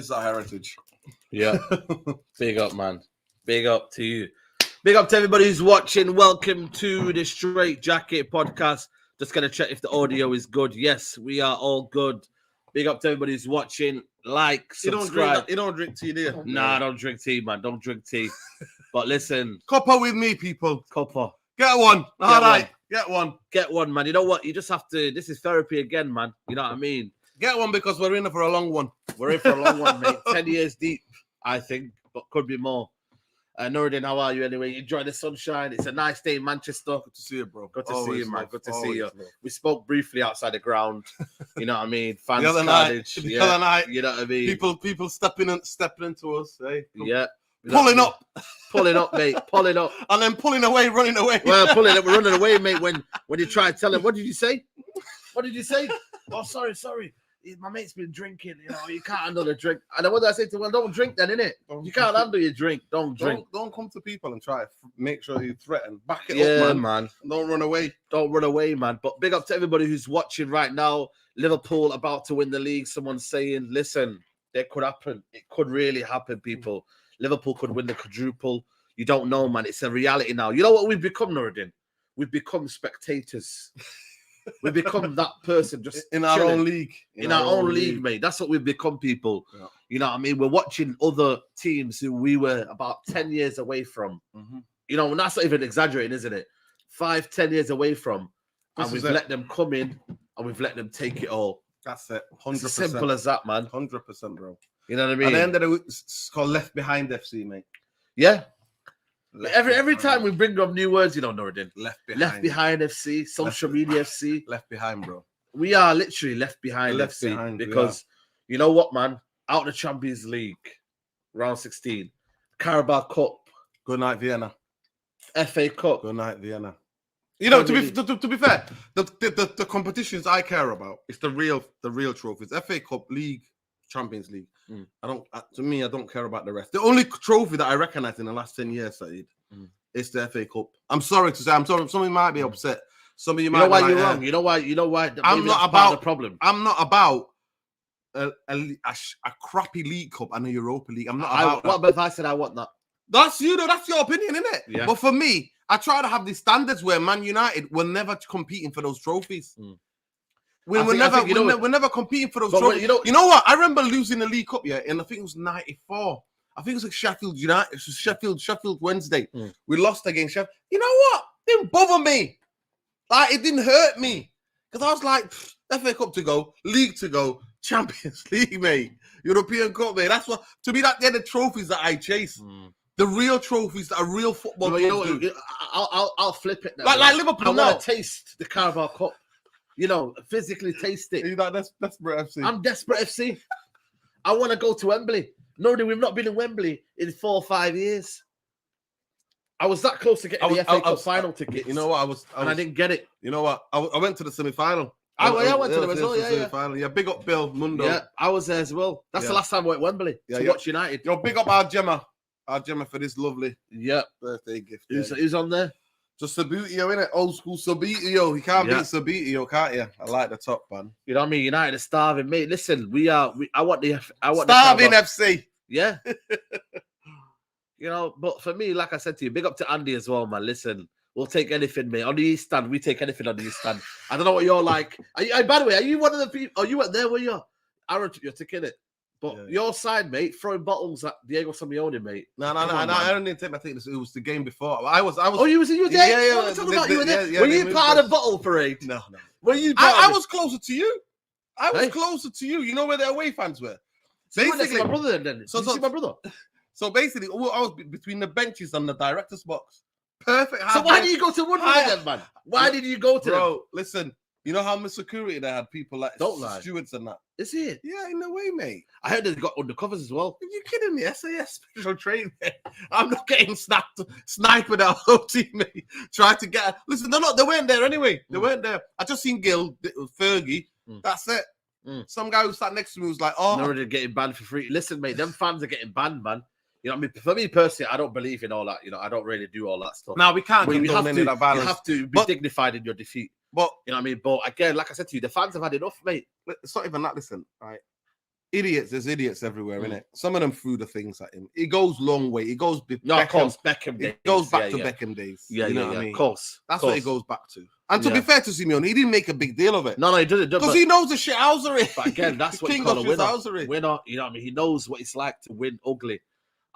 It's our heritage. Yeah. Big up, man. Big up to you. Big up to everybody who's watching. Welcome to the Straightjacket podcast. Just going to check if the audio is good. Yes, we are all good. Big up to everybody who's watching. Like, subscribe. You don't drink tea, do you? Nah, I don't drink tea, man. Don't drink tea. But listen. Copper with me, people. Copper. Get one. All right. Get one. Get one, man. You know what? You just have to. This is therapy again, man. You know what I mean? Get one because we're in it for a long one. We're in for a long one, mate. 10 years deep, I think, but could be more. Nuruddin, how are you anyway? You enjoy the sunshine? It's a nice day in Manchester. Good to see you, bro. Good to see you, man. Good to see you. Love. We spoke briefly outside the ground. You know what I mean? Fans the other night, you know what I mean? People stepping into us, eh? Yeah. Pulling up, mate. Pulling up, and then pulling away, running away. Well, pulling up, running away, mate. When you try to tell him, what did you say? What did you say? Oh, sorry. My mate's been drinking. You know, you can't handle the drink. And then what did I say to him? Well, don't drink then, innit? You can't handle your drink. Don't drink. Don't come to people and try to make sure you threaten. Back it up, man. Don't run away. Don't run away, man. But big up to everybody who's watching right now. Liverpool about to win the league. Someone's saying, listen, it could happen. It could really happen, people. Liverpool could win the quadruple. You don't know, man. It's a reality now. You know what we've become, Nuruddin? We've become spectators. We become that person just in our own league. In our own league, mate. That's what we've become, people. Yeah. You know what I mean? We're watching other teams who we were about 10 years away from. Mm-hmm. You know, and that's not even exaggerating, isn't it? 5-10 years away from. And we've let them come in and we've let them take it all. That's it. 100%. It's as simple as that, man. 100%, bro. You know what I mean? At the end of the week, it's called Left Behind FC, mate. Yeah. Every time we bring up new words, you know, Nuruddin. Left behind FC, social media FC. Left behind, bro. We are literally left behind FC because you know what, man? Out of the Champions League, round 16, Carabao Cup. Good night, Vienna. FA Cup. Good night, Vienna. You know, to be fair, the competitions I care about is the real trophies. FA Cup, League, Champions League. I don't care about the rest. The only trophy that I recognize in the last 10 years, Saeed, is the FA Cup. I'm sorry to say, Some might be upset. Some of you might. You know why you're wrong. You know why. I'm not about the problem. I'm not about a crappy League Cup and a Europa League. I'm not about. What if I said I want that? That's you, though. That's your opinion, isn't it? Yeah. But for me, I try to have these standards where Man United were never competing for those trophies. We're never competing for those trophies. You know what? I remember losing the League Cup, and I think it was 94. I think it was like Sheffield United. It was Sheffield Wednesday. We lost against Sheffield. You know what? It didn't bother me. Like, it didn't hurt me. Because I was like, FA Cup to go, League to go, Champions League, mate. European Cup, mate. That's what, to me, they're the trophies that I chase. The real trophies that are real football. But you know what? I'll flip it now. Like Liverpool. I want to taste the Carabao Cup. You know, physically taste it. You're like desperate FC. I'm desperate FC. I want to go to Wembley. No, we've not been in Wembley in 4 or 5 years. I was that close to getting the FA Cup final ticket. You know what? I didn't get it. You know what? I went to the semi-final. I went to them as well. Semi-final. Yeah, big up Bill Mundo. Yeah, I was there as well. That's the last time I went to Wembley to watch United. Yo, big up our Gemma for this lovely birthday gift. Who's on there? Just Sabutio, innit? Old school Sabutio. You can't beat Sabutio, can't you? I like the top, man. You know what I mean? United are starving, mate. Listen, I want starving FC. Yeah. You know, but for me, like I said to you, big up to Andy as well, man. Listen, we'll take anything, mate. On the East Stand, we take anything on the East Stand. I don't know what you're like. By the way, are you one of the people? Oh, you weren't there, were you? Aaron took your ticket, it. But your side, mate, throwing bottles at Diego Simeone, mate. No, I don't need to take my ticket. It was the game before. I was. Oh, you were there? Yeah. What are you talking about? You were there? Were you part of the bottle parade? No. Were you? I was closer to you. I was closer to you. You know where the away fans were. Basically, my brother then. So see my brother. So basically, I was between the benches and the director's box. Perfect. So why did you go to one of them, man? Why did you go to them? Bro, listen. You know how much security they had? People like stewards and that. Is it? Yeah, in a way, mate. I heard they got undercovers as well. Are you kidding me? SAS special training. I'm not getting sniped out of teammate. Try to get. Listen, they weren't there anyway. They weren't there. I just seen Gil, Fergie. That's it. Some guy who sat next to me was like, "Oh, no, they're getting banned for free." Listen, mate, them fans are getting banned, man. You know what I mean? For me personally, I don't believe in all that. You know, I don't really do all that stuff. No, we can't. You have to be dignified in your defeat. But you know what I mean? But again, like I said to you, the fans have had enough, mate. It's not even that. Listen, right? idiots. There's idiots everywhere, innit? Some of them threw the things at him. It goes long way. It goes. Of course, Beckham days. It goes back to Beckham days. Yeah, you know what I mean? Of course. That's what it goes back to. And to be fair to Simeone, he didn't make a big deal of it. No, he didn't. Because he knows the shithousery. But again, that's what you call a winner. Winner, you know what I mean? He knows what it's like to win ugly.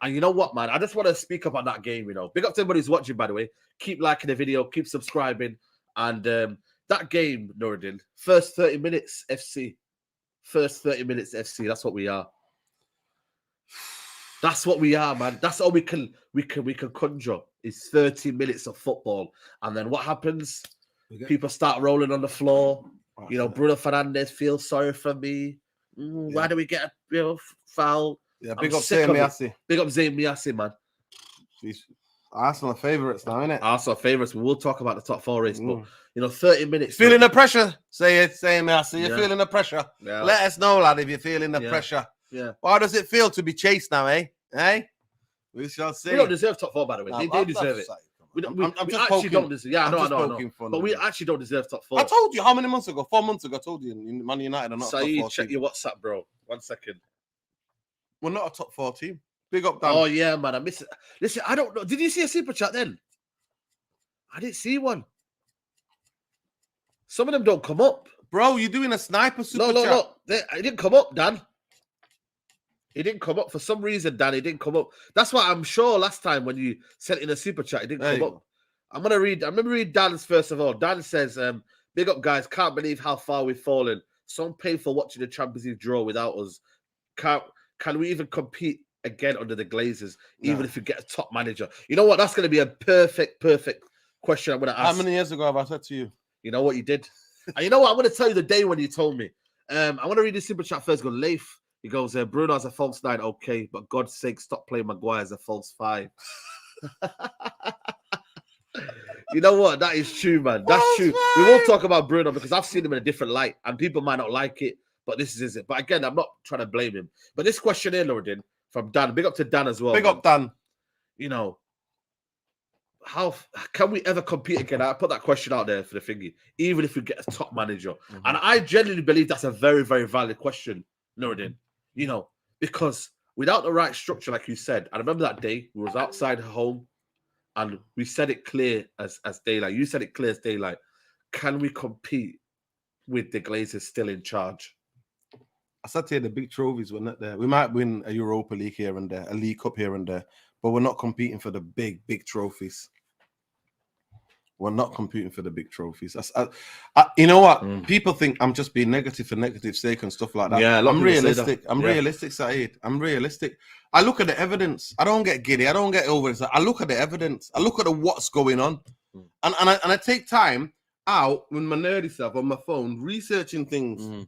And you know what, man? I just want to speak up on that game, you know. Big up to everybody who's watching, by the way. Keep liking the video. Keep subscribing. And that game, Nuruddin, first 30 minutes FC. First 30 minutes FC. That's what we are. That's what we are, man. That's all we can conjure is 30 minutes of football. And then what happens? People start rolling on the floor. You know, Bruno Fernandes feels sorry for me. Why do we get a foul? Yeah, big up Zayn Miassi. Big up Zayn Miassi, man. Arsenal favourites now, innit? Arsenal favourites. We will talk about the top 4 race, but you know, 30 minutes. Feeling the pressure? Say it, Zayn Miassi. You're feeling the pressure. Yeah. Let us know, lad, if you're feeling the pressure. Yeah. How does it feel to be chased now, eh? Eh? We shall see. We don't deserve top 4, by the way. They deserve it. We actually don't deserve. Yeah, I know. But we actually don't deserve top 4. I told you how many months ago? 4 months ago. I told you Man United are not top 4 check team. your WhatsApp, bro. 1 second. We're not a top 4 team. Big up, Dan. Oh yeah, man. I miss it. Listen, I don't know. Did you see a super chat then? I didn't see one. Some of them don't come up, bro. You're doing a sniper super chat. No. It didn't come up, Dan. It didn't come up for some reason, Dan. It didn't come up. That's why I'm sure last time when you sent in a super chat, it didn't come up. I'm gonna read. I'm gonna read Dan's first of all. Dan says, "Big up, guys. Can't believe how far we've fallen. So painful watching the Champions League draw without us. Can we even compete again under the Glazers, even if we get a top manager?" You know what? That's going to be a perfect question I'm going to ask. How many years ago have I said to you? You know what you did? And you know what? I'm going to tell you the day when you told me. I want to read this super chat first. Go, Leif. He goes, Bruno as a false 9, okay, but God's sake, stop playing Maguire as a false 5. You know what? That is true, man. That's true. We won't talk about Bruno because I've seen him in a different light, and people might not like it. But this is it. But again, I'm not trying to blame him. But this question here, Nuruddin, from Dan. Big up to Dan as well. Big up, Dan. You know, how can we ever compete again? I put that question out there for the thingy. Even if we get a top manager. And I genuinely believe that's a very, very valid question, Nuruddin. You know, because without the right structure, like you said, I remember that day, we was outside home and we said it clear as daylight. You said it clear as daylight. Can we compete with the Glazers still in charge? I said to you, the big trophies were not there. We might win a Europa League here and there, a League Cup here and there, but we're not competing for the big trophies. We're not competing for the big trophies. You know what? People think I'm just being negative for negative sake and stuff like that. Yeah, I'm realistic. I'm realistic, Saeed. I'm realistic. I look at the evidence. I don't get giddy. I don't get over it. I look at the evidence. I look at what's going on, and I take time out with my nerdy stuff on my phone, researching things.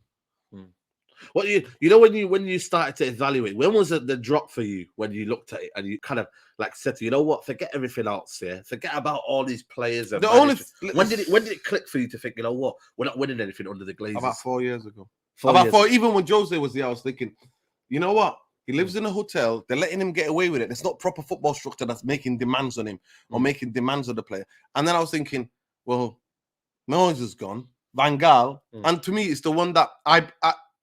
What you know when you started to evaluate, when was it the drop for you when you looked at it and you kind of like said to you know what, forget everything else here, forget about all these players. And when did it click for you to think, you know what, we're not winning anything under the Glazers? About 4 years ago. Even when Jose was there, I was thinking, you know what, he lives in a hotel. They're letting him get away with it. It's not proper football structure that's making demands on him or making demands of the player. And then I was thinking, well, Moyes is gone, Van Gaal, and to me, it's the one that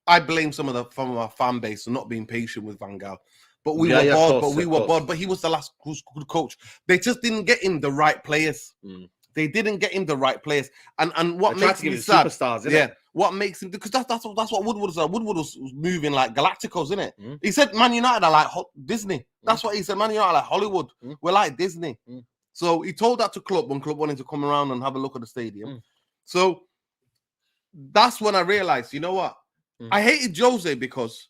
I blame some of our fan base for not being patient with Van Gaal. But we were bored. But he was the last good coach. They just didn't get him the right players. They didn't get him the right players. And what makes me sad, what makes him, because that's what Woodward was. Woodward was moving like Galacticos, isn't it? He said Man United are like Disney. That's what he said. Man United are like Hollywood. We're like Disney. So he told that to Club when Club wanted to come around and have a look at the stadium. So that's when I realized, you know what? I hated Jose because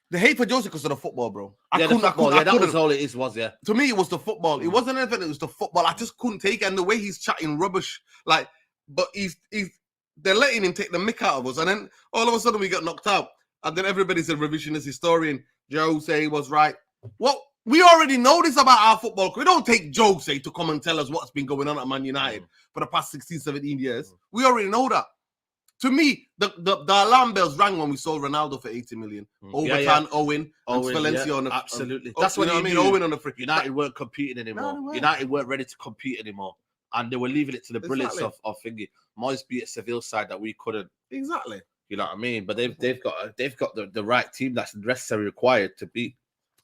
the hate for Jose because of the football, bro. That was all it was. To me, it was the football. It wasn't anything. It was the football. I just couldn't take it, and the way he's chatting rubbish, like. But they're letting him take the mick out of us, and then all of a sudden we got knocked out, and then everybody's a revisionist historian. Jose was right. Well, we already know this about our football. We don't take Jose to come and tell us what's been going on at Man United for the past 16, 17 years. We already know that. To me, the alarm bells rang when we sold Ronaldo for 80 million. Overton, Owen, and Valencia on the absolutely. That's what I mean. Owen on the free. United weren't competing anymore. United weren't ready to compete anymore, and they were leaving it to the brilliance of thingy. Moyes beat a Seville side that we couldn't. Exactly. You know what I mean? But they've got the right team that's necessarily required to beat.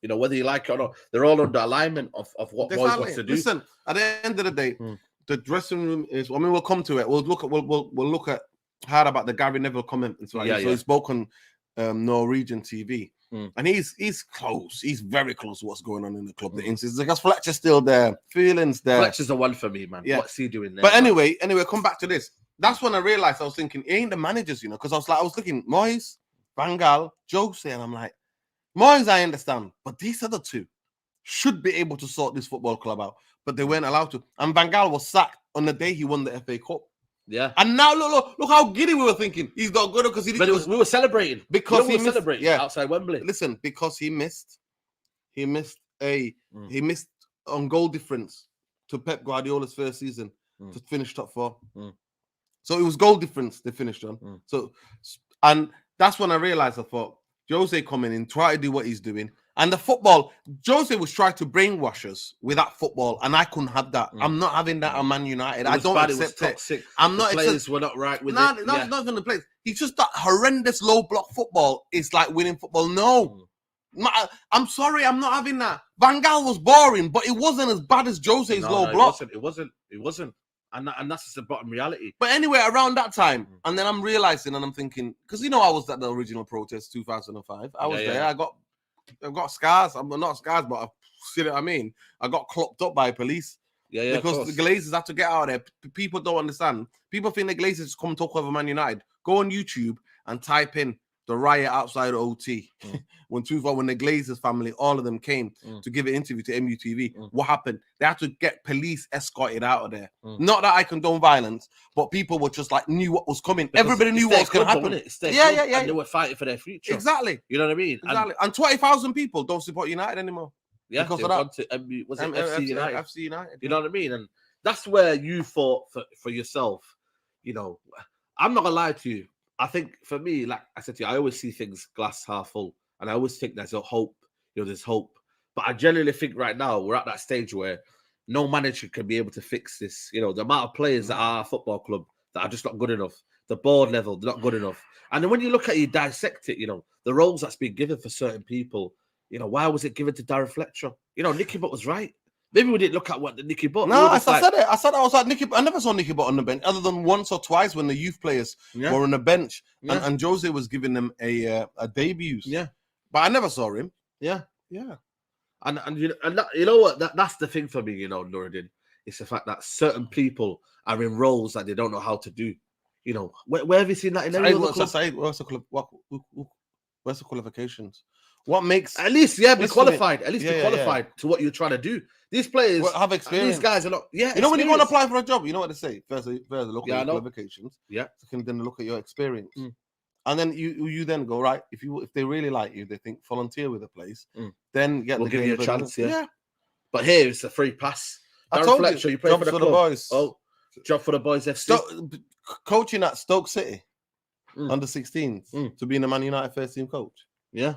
You know, whether you like it or not, they're all under alignment of what Moyes wants to do. Listen, at the end of the day, the dressing room is. I mean, we'll come to it. We'll look at hard about the Gary Neville comment. So he's spoken Norwegian TV, and he's close. He's very close to what's going on in the club. The incidents, because Fletcher's still there, feelings there. Fletcher's the one for me, man. Yeah. What's he doing there? But anyway, come back to this. That's when I realized I was thinking, it ain't the managers, you know, because I was looking Moyes, Van Gaal, Jose, and I'm like, Moyes, I understand, but these other two should be able to sort this football club out, but they weren't allowed to. And Van Gaal was sacked on the day he won the FA Cup. Yeah. And now look how giddy we were thinking. He's not good because he didn't. But we were celebrating because we were celebrating outside Wembley. Listen, because he missed on goal difference to Pep Guardiola's first season to finish top 4. So it was goal difference they finished on. So, and that's when I realized, I thought, Jose coming in, try to do what he's doing. And the football, Jose was trying to brainwash us with that football, and I couldn't have that. I'm not having that on Man United. I don't accept it. I'm not. The players were not right with it. Not even the players. It's just that horrendous low block football is like winning football. No. I'm sorry, I'm not having that. Van Gaal was boring, but it wasn't as bad as Jose's low block. It wasn't. And that's just the bottom reality. But anyway, around that time, and then I'm realizing, and I'm thinking, because you know I was at the original protest 2005. I was there. I've got scars. I'm not scars, but you know what I mean. I got clocked up by police. Because the Glazers had to get out of there. People don't understand. People think the Glazers come talk over Man United. Go on YouTube and type in the riot outside OT. when the Glazers family, all of them came to give an interview to MUTV. What happened? They had to get police escorted out of there. Not that I condone violence, but people were just like knew what was coming. Because everybody knew what was going to happen. And they were fighting for their future. Exactly. You know what I mean? Exactly. And 20,000 people don't support United anymore. Yeah, because of that. Was it FC United? FC United. You know what I mean? And that's where you thought for yourself, you know, I'm not going to lie to you. I think for me, like I said to you, I always see things glass half full. And I always think there's a hope, you know, there's hope. But I genuinely think right now we're at that stage where no manager can be able to fix this. You know, the amount of players that are a football club that are just not good enough. The board level, they're not good enough. And then when you look at it, you dissect it, you know, the roles that's been given for certain people, you know, why was it given to Darren Fletcher? You know, Nicky Butt was right. Maybe we didn't look at what the Nicky Butt. No, I said it. I was like Nicky. I never saw Nicky Butt on the bench, other than once or twice when the youth players were on the bench, and Jose was giving them a debuts. Yeah, but I never saw him. Yeah. And you know what? That's the thing for me. You know, Nuruddin, it's the fact that certain people are in roles that they don't know how to do. You know, where have you seen that in any other club? Where's the qualifications? What makes at least be qualified. At least be qualified to what you're trying to do. These players have experience. These guys are not. Yeah, you know when you go and apply for a job, you know what they say. First look at your qualifications. Yeah. Second, then look at your experience. And then you then go right. If they really like you, they think volunteer with the place. Then we'll give you a chance. Yeah. But here it's a free pass. I told Fletcher, you play for the boys. Oh, job for the boys FC. Coaching at Stoke City under 16s to be in the Man United first team coach. Yeah.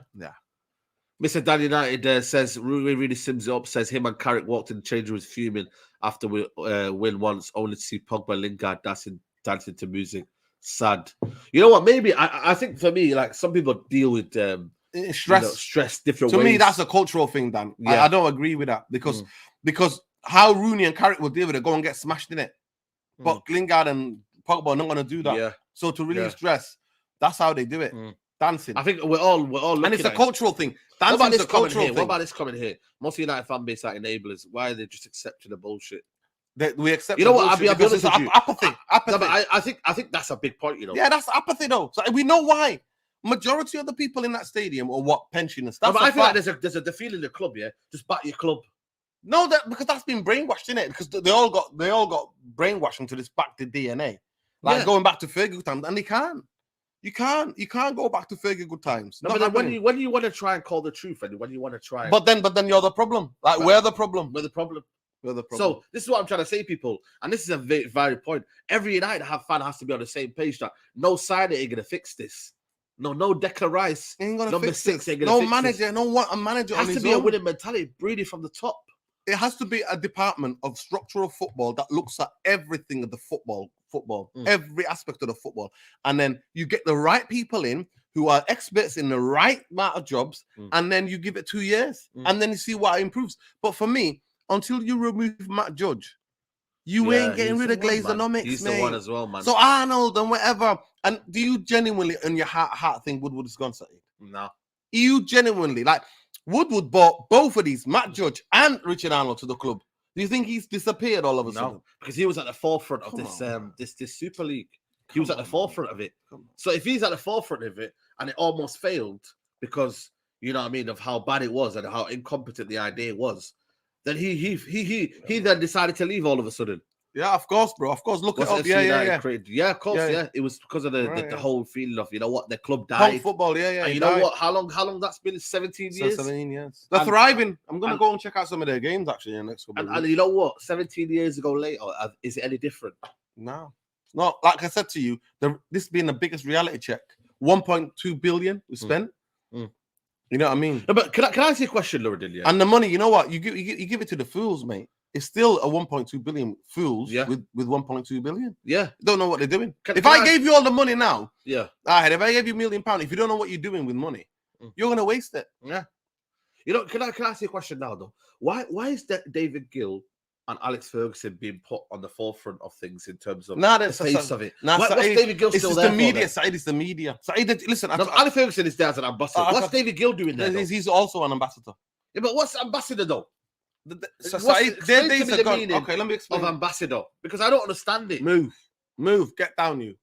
Mr. Dan United says, really sums it up, says him and Carrick walked in the change room fuming after we win once, only to see Pogba and Lingard dancing to music. Sad. You know what? Maybe, I think for me, like some people deal with stress different ways. To me, that's a cultural thing, Dan. I don't agree with that because how Rooney and Carrick will deal with it, go and get smashed in it. But Lingard and Pogba are not going to do that. Yeah. So to relieve stress, that's how they do it. Dancing. I think we're all looking and it's a cultural thing. What about this cultural thing? What about this comment here? Most United fan base are enablers. Why are they just accepting the bullshit? We accept. You know what? I'll be honest with you. Apathy. No, but I think that's a big point. You know. Yeah, that's apathy though. So we know why. Majority of the people in that stadium are what pensioners. No, but I feel like there's a feel in the club. Yeah, just back your club. No, because that's been brainwashed, innit? Because they all got brainwashed into this back to DNA, like going back to Fergie times, and they can't. You can't go back to Fergie good times. No, but when you want to try and call the truth, and when you want to try, but then you're the problem. Like we're the problem. We're the problem. So this is what I'm trying to say, people, and this is a very valid point. Every United fan has to be on the same page. That no signing ain't gonna fix this. No Declan Rice ain't gonna number fix 6 it. Ain't gonna no fix manager. This. No one a manager. It has to be a winning mentality, breeding from the top. it has to be a department of structural football that looks at everything of the football, every aspect of the football. And then you get the right people in who are experts in the right amount of jobs, and then you give it 2 years, and then you see what improves. But for me, until you remove Matt Judge, you ain't getting rid of Glazeronomics, He's mate. the one as well, man. So Arnold and whatever. And do you genuinely, in your heart think Woodward has gone, Saeed? No. You genuinely, like, Woodward bought both of these, Matt Judge and Richard Arnold, to the club. Do you think he's disappeared all of a sudden? No, because he was at the forefront of this Super League. He was at the forefront of it. So if he's at the forefront of it and it almost failed because, you know what I mean, of how bad it was and how incompetent the idea was, then he then decided to leave all of a sudden. Yeah, of course, bro. Of course. Look it up. Yeah, of course. Yeah. It was because of the whole feeling of, you know what, the club died. Punk football, And you know what? How long that's been? 17 years. 17 years. They're thriving. I'm gonna go and check out some of their games actually in the next couple of years. And you know what? 17 years ago later, is it any different? No. Not like I said to you. This being the biggest reality check. 1.2 billion we spent. You know what I mean? No, but can I ask you a question, Nuruddin? Yeah? And the money, you know what? You give it to the fools, mate. It's still a 1.2 billion fools with 1.2 billion. Yeah. Don't know what they're doing. If I gave you all the money now, yeah. All right, if I gave you £1 million, if you don't know what you're doing with money, you're gonna waste it. Yeah. You know, can I ask you a question now though? Why is that David Gill and Alex Ferguson being put on the forefront of things in terms of the face of it? What's David Gill still there? It's the media. Saeed, it's the media. Saeed, listen. Alex Ferguson is there as an ambassador. What's David Gill doing there? He's also an ambassador. Yeah, but what's ambassador though? Okay, let me explain. Of ambassador, because I don't understand it. Move, get down,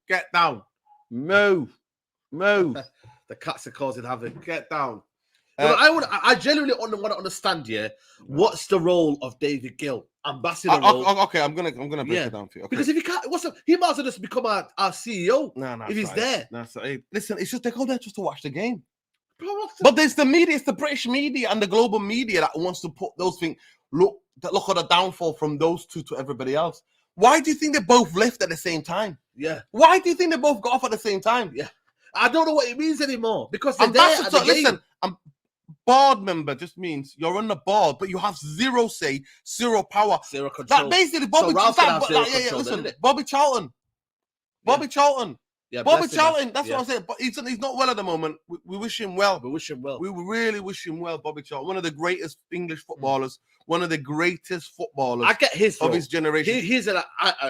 move. The cats are causing havoc. Get down. I genuinely want to understand. Yeah, what's the role of David Gill, ambassador role? Okay, I'm gonna break it down for you. Okay. Because if he can't, he might as well just become our CEO. No, if he's there. No, listen, it's just they go there just to watch the game. But there's the media, it's the British media and the global media that wants to put those things, look at the downfall from those two to everybody else. Why do you think they both left at the same time? Yeah. Why do you think they both got off at the same time? Yeah. I don't know what it means anymore because they're there at the game. Listen, board member just means you're on the board, but you have zero say, zero power, zero control. That basically Bobby Charlton. Bobby Charlton. Yeah, Bobby Charlton, that's what I'm saying. But he's not well at the moment. We wish him well. We really wish him well, Bobby Charlton. One of the greatest English footballers. One of the greatest footballers. I get of his generation. He's a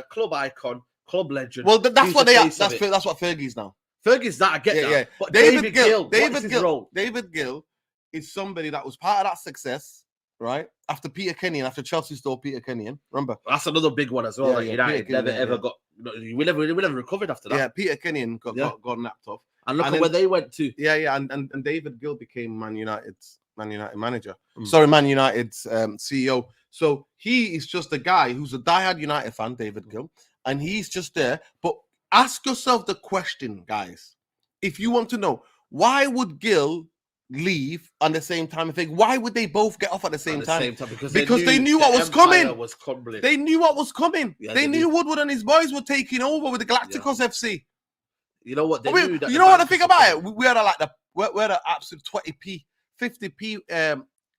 club icon, club legend. Well, that's what they are. That's what Fergie's now. Fergie's that. I get that. Yeah. But David Gill. David Gill is somebody that was part of that success, right? After Peter Kenyon, after Chelsea stole Peter Kenyon. Remember? That's another big one as well. United never ever got. We never recovered after that. Yeah, Peter Kenyon got napped off. And look at where they went to. Yeah, and David Gill became Man United's manager. Sorry, Man United's CEO. So he is just a guy who's a diehard United fan, David Gill, and he's just there. But ask yourself the question, guys. If you want to know, why would Gill leave on the same time? I think why would they both get off at the same time? Because they knew what was coming. They knew what was coming. Yeah, they knew Woodward and his boys were taking over with the Galacticos FC. You know what? You know what the thing about it? We had we're the absolute 20p, 50p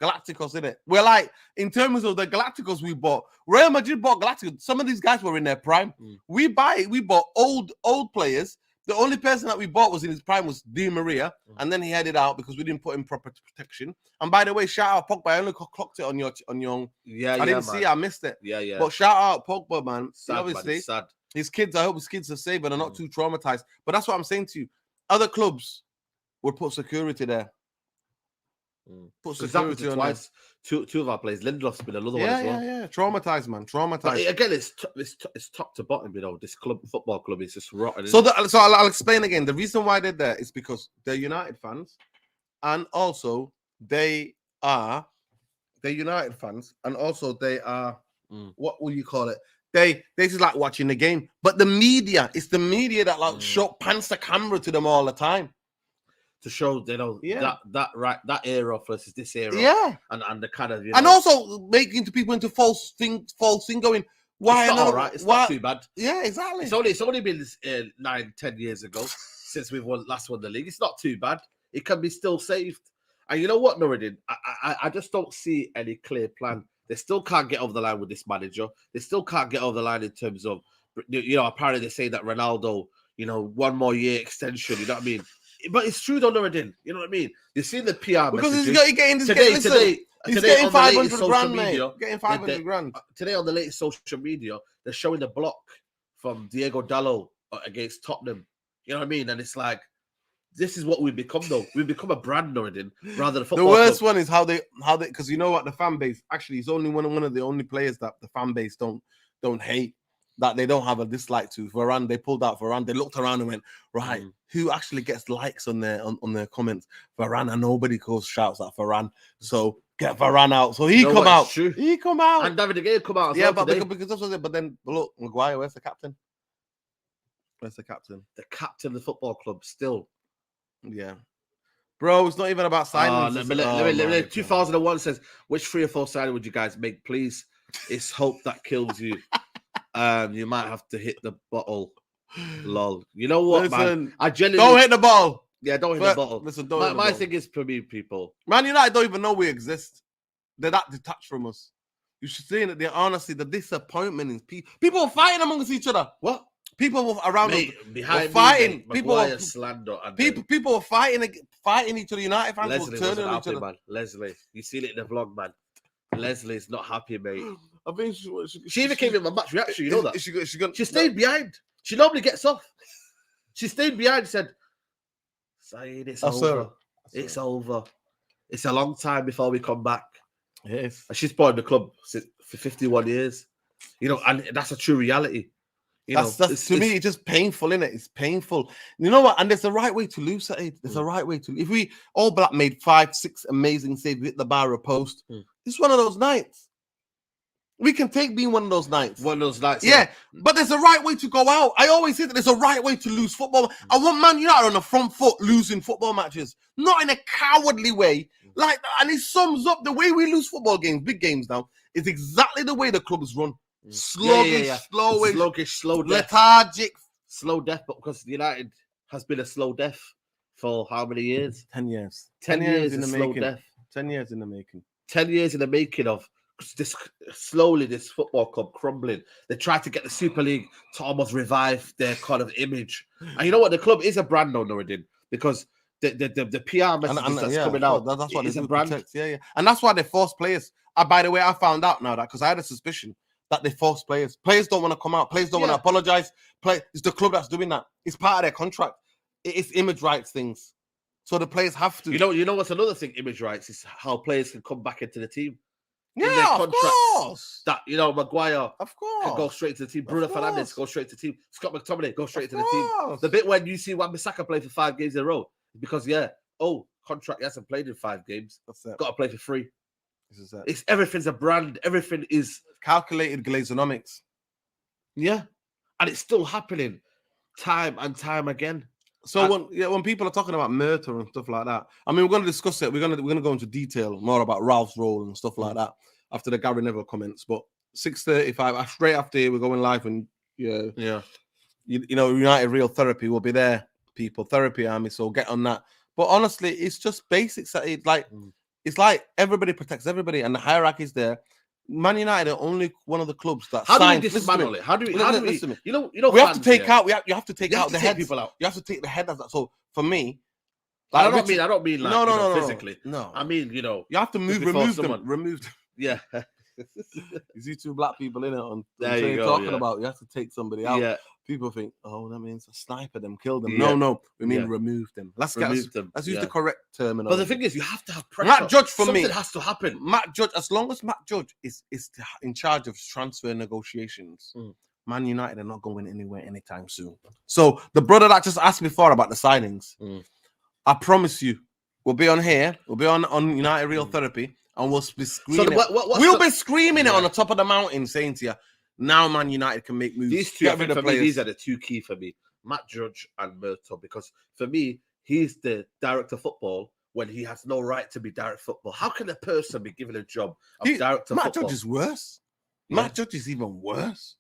Galacticos in it. We're like, in terms of the Galacticos we bought, Real Madrid bought Galacticos. Some of these guys were in their prime. We bought old players. The only person that we bought was in his prime was Di Maria, and then he headed out because we didn't put him proper protection. And by the way, shout out Pogba. I only clocked it on your. I didn't see it. I missed it. Yeah. But shout out Pogba, man. Sad, obviously, man. Sad. His kids. I hope his kids are safe and are not too traumatized. But that's what I'm saying to you. Other clubs would put security there. Put security on twice. Two of our players. Lindelof's been another one as well. Yeah. Traumatized, man. Traumatized. But again, it's top to bottom. You know, this football club is just rotten. So I'll explain again. The reason why they're there is because they're United fans, and also they are United fans, and also they are what will you call it? They just like watching the game. But the media, it's the media that like pants the camera to them all the time. To show, you know, that era versus this era, and the kind of, and also making people into false thing going. Why it's not all right? It's not too bad. Yeah, exactly. It's only been 9-10 years ago since we've last won the league. It's not too bad. It can be still saved. And you know what, Nuruddin? I just don't see any clear plan They still can't get over the line with this manager. They still can't get over the line in terms of, apparently they say that Ronaldo, one more year extension. You know what I mean? But it's true though, Nuruddin. You know what I mean? You've seen the PR because messages. He's getting 500 grand, mate. Getting 500 grand. Today on the latest social media, they're showing the block from Diego Dallo against Tottenham. You know what I mean? And it's like, this is what we've become, though. We've become a brand, Nuruddin, rather than football. The worst one is how they, because you know what, the fan base actually is only one of the only players that the fan base don't hate, that they don't have a dislike to. Varane, they pulled out Varane. They looked around and went, right, who actually gets likes on their comments? Varane, and nobody shouts at Varane. So get Varane out. So he come out. True. He come out. And David De Gea come out. Yeah, but because that's what it. But then look, Maguire, where's the captain? Where's the captain? The captain of the football club still. Yeah, bro, it's not even about signings. 2001 says, which 3 or 4 signing would you guys make, please? It's hope that kills you. You might have to hit the bottle. Lol. You know what, man? I genuinely don't hit the ball. Yeah, don't hit the bottle. Listen, my thing is, for me, people, Man United don't even know we exist. They're that detached from us. You should see that. Honestly, the disappointment is people are fighting amongst each other. What? People around us behind fighting. People slander. People are fighting each other. United fans Leslie turning on each other. Man. Leslie, you seen it in the vlog, man. Leslie's not happy, mate. I think she even came in my match reaction. You know that she stayed behind. She normally gets off. She stayed behind. And said, "Saeed, it's over. It's over. It's a long time before we come back." Yes, and she's been in the club for 51 years. And that's a true reality. To me, it's just painful, isn't it? It's painful. You know what? And there's a right way to lose, Saeed. There's a right way to. If we All Black made 5-6 amazing saves, hit the bar or post, it's one of those nights. We can take being one of those nights. One of those nights. Yeah. But there's a right way to go out. I always say that there's a right way to lose football. I want Man United on the front foot losing football matches, not in a cowardly way. And it sums up the way we lose football games, big games now. It's exactly the way the clubs run. Sluggish, slow death. Lethargic, slow death. But because United has been a slow death for how many years? 10 years. 10 years in the making. 10 years in the making. 10 years in the making of this football club crumbling. They tried to get the Super League to almost revive their kind of image. And you know what? The club is a brand, though, Nuruddin, because the PR messages that's coming out. That's why it's a brand. Protect. Yeah. And that's why they force players. By the way, I found out now that because I had a suspicion that they force players. Players don't want to come out. Players don't want to apologize. It's the club that's doing that. It's part of their contract. It's image rights things. So the players have to. You know what's another thing? Image rights is how players can come back into the team. Yeah, of course. That Maguire, of course, can go straight to the team. Bruno Fernandes go straight to the team. Scott McTominay go straight to the team. The bit when you see Wan-Bissaka play for 5 games in a row because contract, he hasn't played in 5 games. That's it. Got to play for free. It's everything's a brand. Everything is calculated Glazonomics. Yeah, and it's still happening time and time again. So when people are talking about Murta and stuff like that, I mean, we're going to discuss it. We're going to go into detail more about Ralph's role and stuff like that after the Gary Neville comments. But 6:35, straight after here, we're going live, and United Real Therapy will be there, people. Therapy Army. So get on that. But honestly, it's just basics. It's like everybody protects everybody, and the hierarchy is there. Man United are only one of the clubs that how do we dismantle it? How do we we have to take out you have to take out the head people out. You have to take the head as that. So for me, I don't mean like no, physically. No. I mean, you have to remove them. Yeah. You see 2 black people in it on there you go, talking about you have to take somebody out. Yeah. People think, that means a sniper them, kill them. Yeah. No, we mean remove them. Let's use the correct terminology. But the thing is, you have to have pressure. Matt Judge something has to happen. Matt Judge, as long as Matt Judge is in charge of transfer negotiations, Man United are not going anywhere anytime soon. So the brother that just asked before about the signings, I promise you, we'll be on here, we'll be on United Real Therapy, and we'll be screaming. We'll be screaming it on the top of the mountain, saying to you, now Man United can make moves. These two, for me, these are the 2 key for me. Matt Judge and Murto, because for me, he's the director of football when he has no right to be director of football. How can a person be given a job of director of football? Matt Judge is worse. Yeah. Matt Judge is even worse.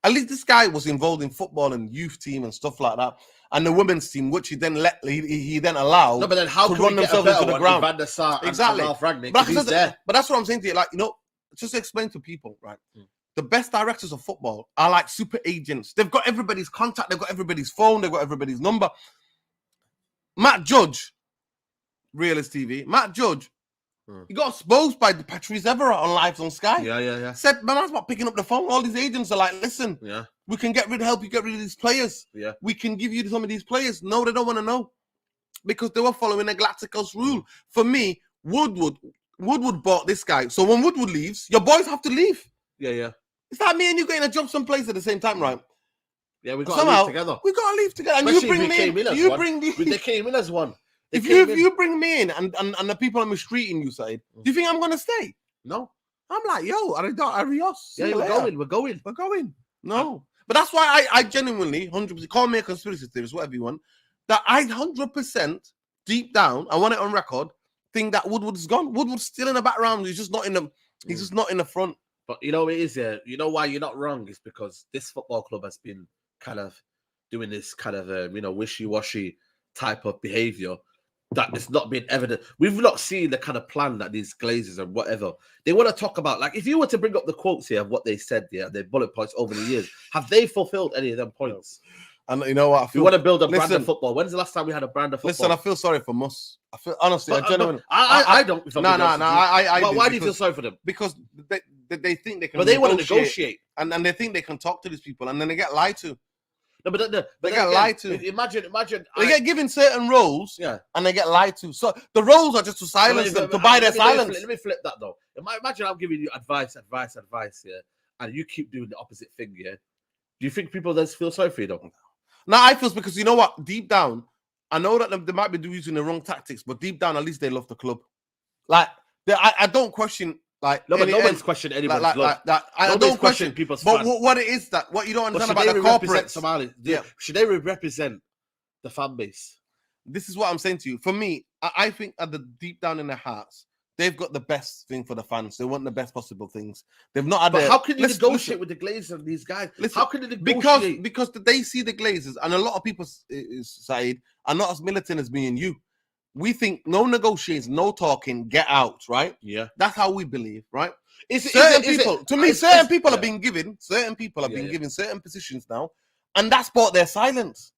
At least this guy was involved in football and youth team and stuff like that, and the women's team, which he then allowed. No, but then how can run themselves into the ground? Van der Sar exactly. And Ralph Rangnick, but that's what I'm saying to you. just explain to people, right? The best directors of football are like super agents. They've got everybody's contact, they've got everybody's phone, they've got everybody's number. Matt Judge, Realist TV, Matt Judge, he got exposed by the Patrice Evra on Lives on Sky. Yeah. Said, my man's not picking up the phone. All these agents are like, listen, we can help you get rid of these players. Yeah. We can give you some of these players. No, they don't want to know. Because they were following a Galacticos rule. For me, Woodward bought this guy. So when Woodward leaves, your boys have to leave. Yeah. It's like me and you getting a job someplace at the same time, right? Yeah, we got to leave together. We got to leave together. And especially you bring me in. They came in as one. If you bring me in and the people on the street in you side, do you think I'm going to stay? No. I'm like, yo, adios. Yeah, we're going. No. But that's why I genuinely, 100%, call me a conspiracy theorist, whatever you want, that I 100% deep down, I want it on record, think that Woodward's gone. Woodward's still in the background. He's just not in the front. But you know it is, yeah. You know why you're not wrong is because this football club has been kind of doing this kind of wishy-washy type of behavior that it's not been evident. We've not seen the kind of plan that these Glazers and whatever they want to talk about. Like, if you were to bring up the quotes here of what they said, their bullet points over the years, have they fulfilled any of them points? And you know what? We want to build a brand of football. When's the last time we had a brand of football? Listen, I feel sorry for Mus. I feel honestly, I don't. No. Why do you feel sorry for them? Because they think they can. But they want to negotiate, and they think they can talk to these people, and then they get lied to. No, but they get lied to. Imagine. They get given certain roles, and they get lied to. So the roles are just to silence them, to buy their silence. Let me flip that though. Imagine I'm giving you advice, and you keep doing the opposite thing, Do you think people then feel sorry for you though? No, I feel because you know what? Deep down, I know that they might be using the wrong tactics, but deep down, at least they love the club. Like, I don't question. Like, no, but nobody's questioning anybody's love. I don't question people's. But what it is that what you don't understand about the corporate Somalis? Should they represent the fan base? This is what I'm saying to you. For me, I think at the deep down in their hearts, they've got the best thing for the fans. They want the best possible things. They've not had. But how can you negotiate with the Glazers and these guys? How can you negotiate? Because they see the Glazers, and a lot of people, Saeed, are not as militant as me and you. We think no negotiations, no talking, get out, right? Yeah. That's how we believe, right? Certain people have been given certain positions now, and that's bought their silence.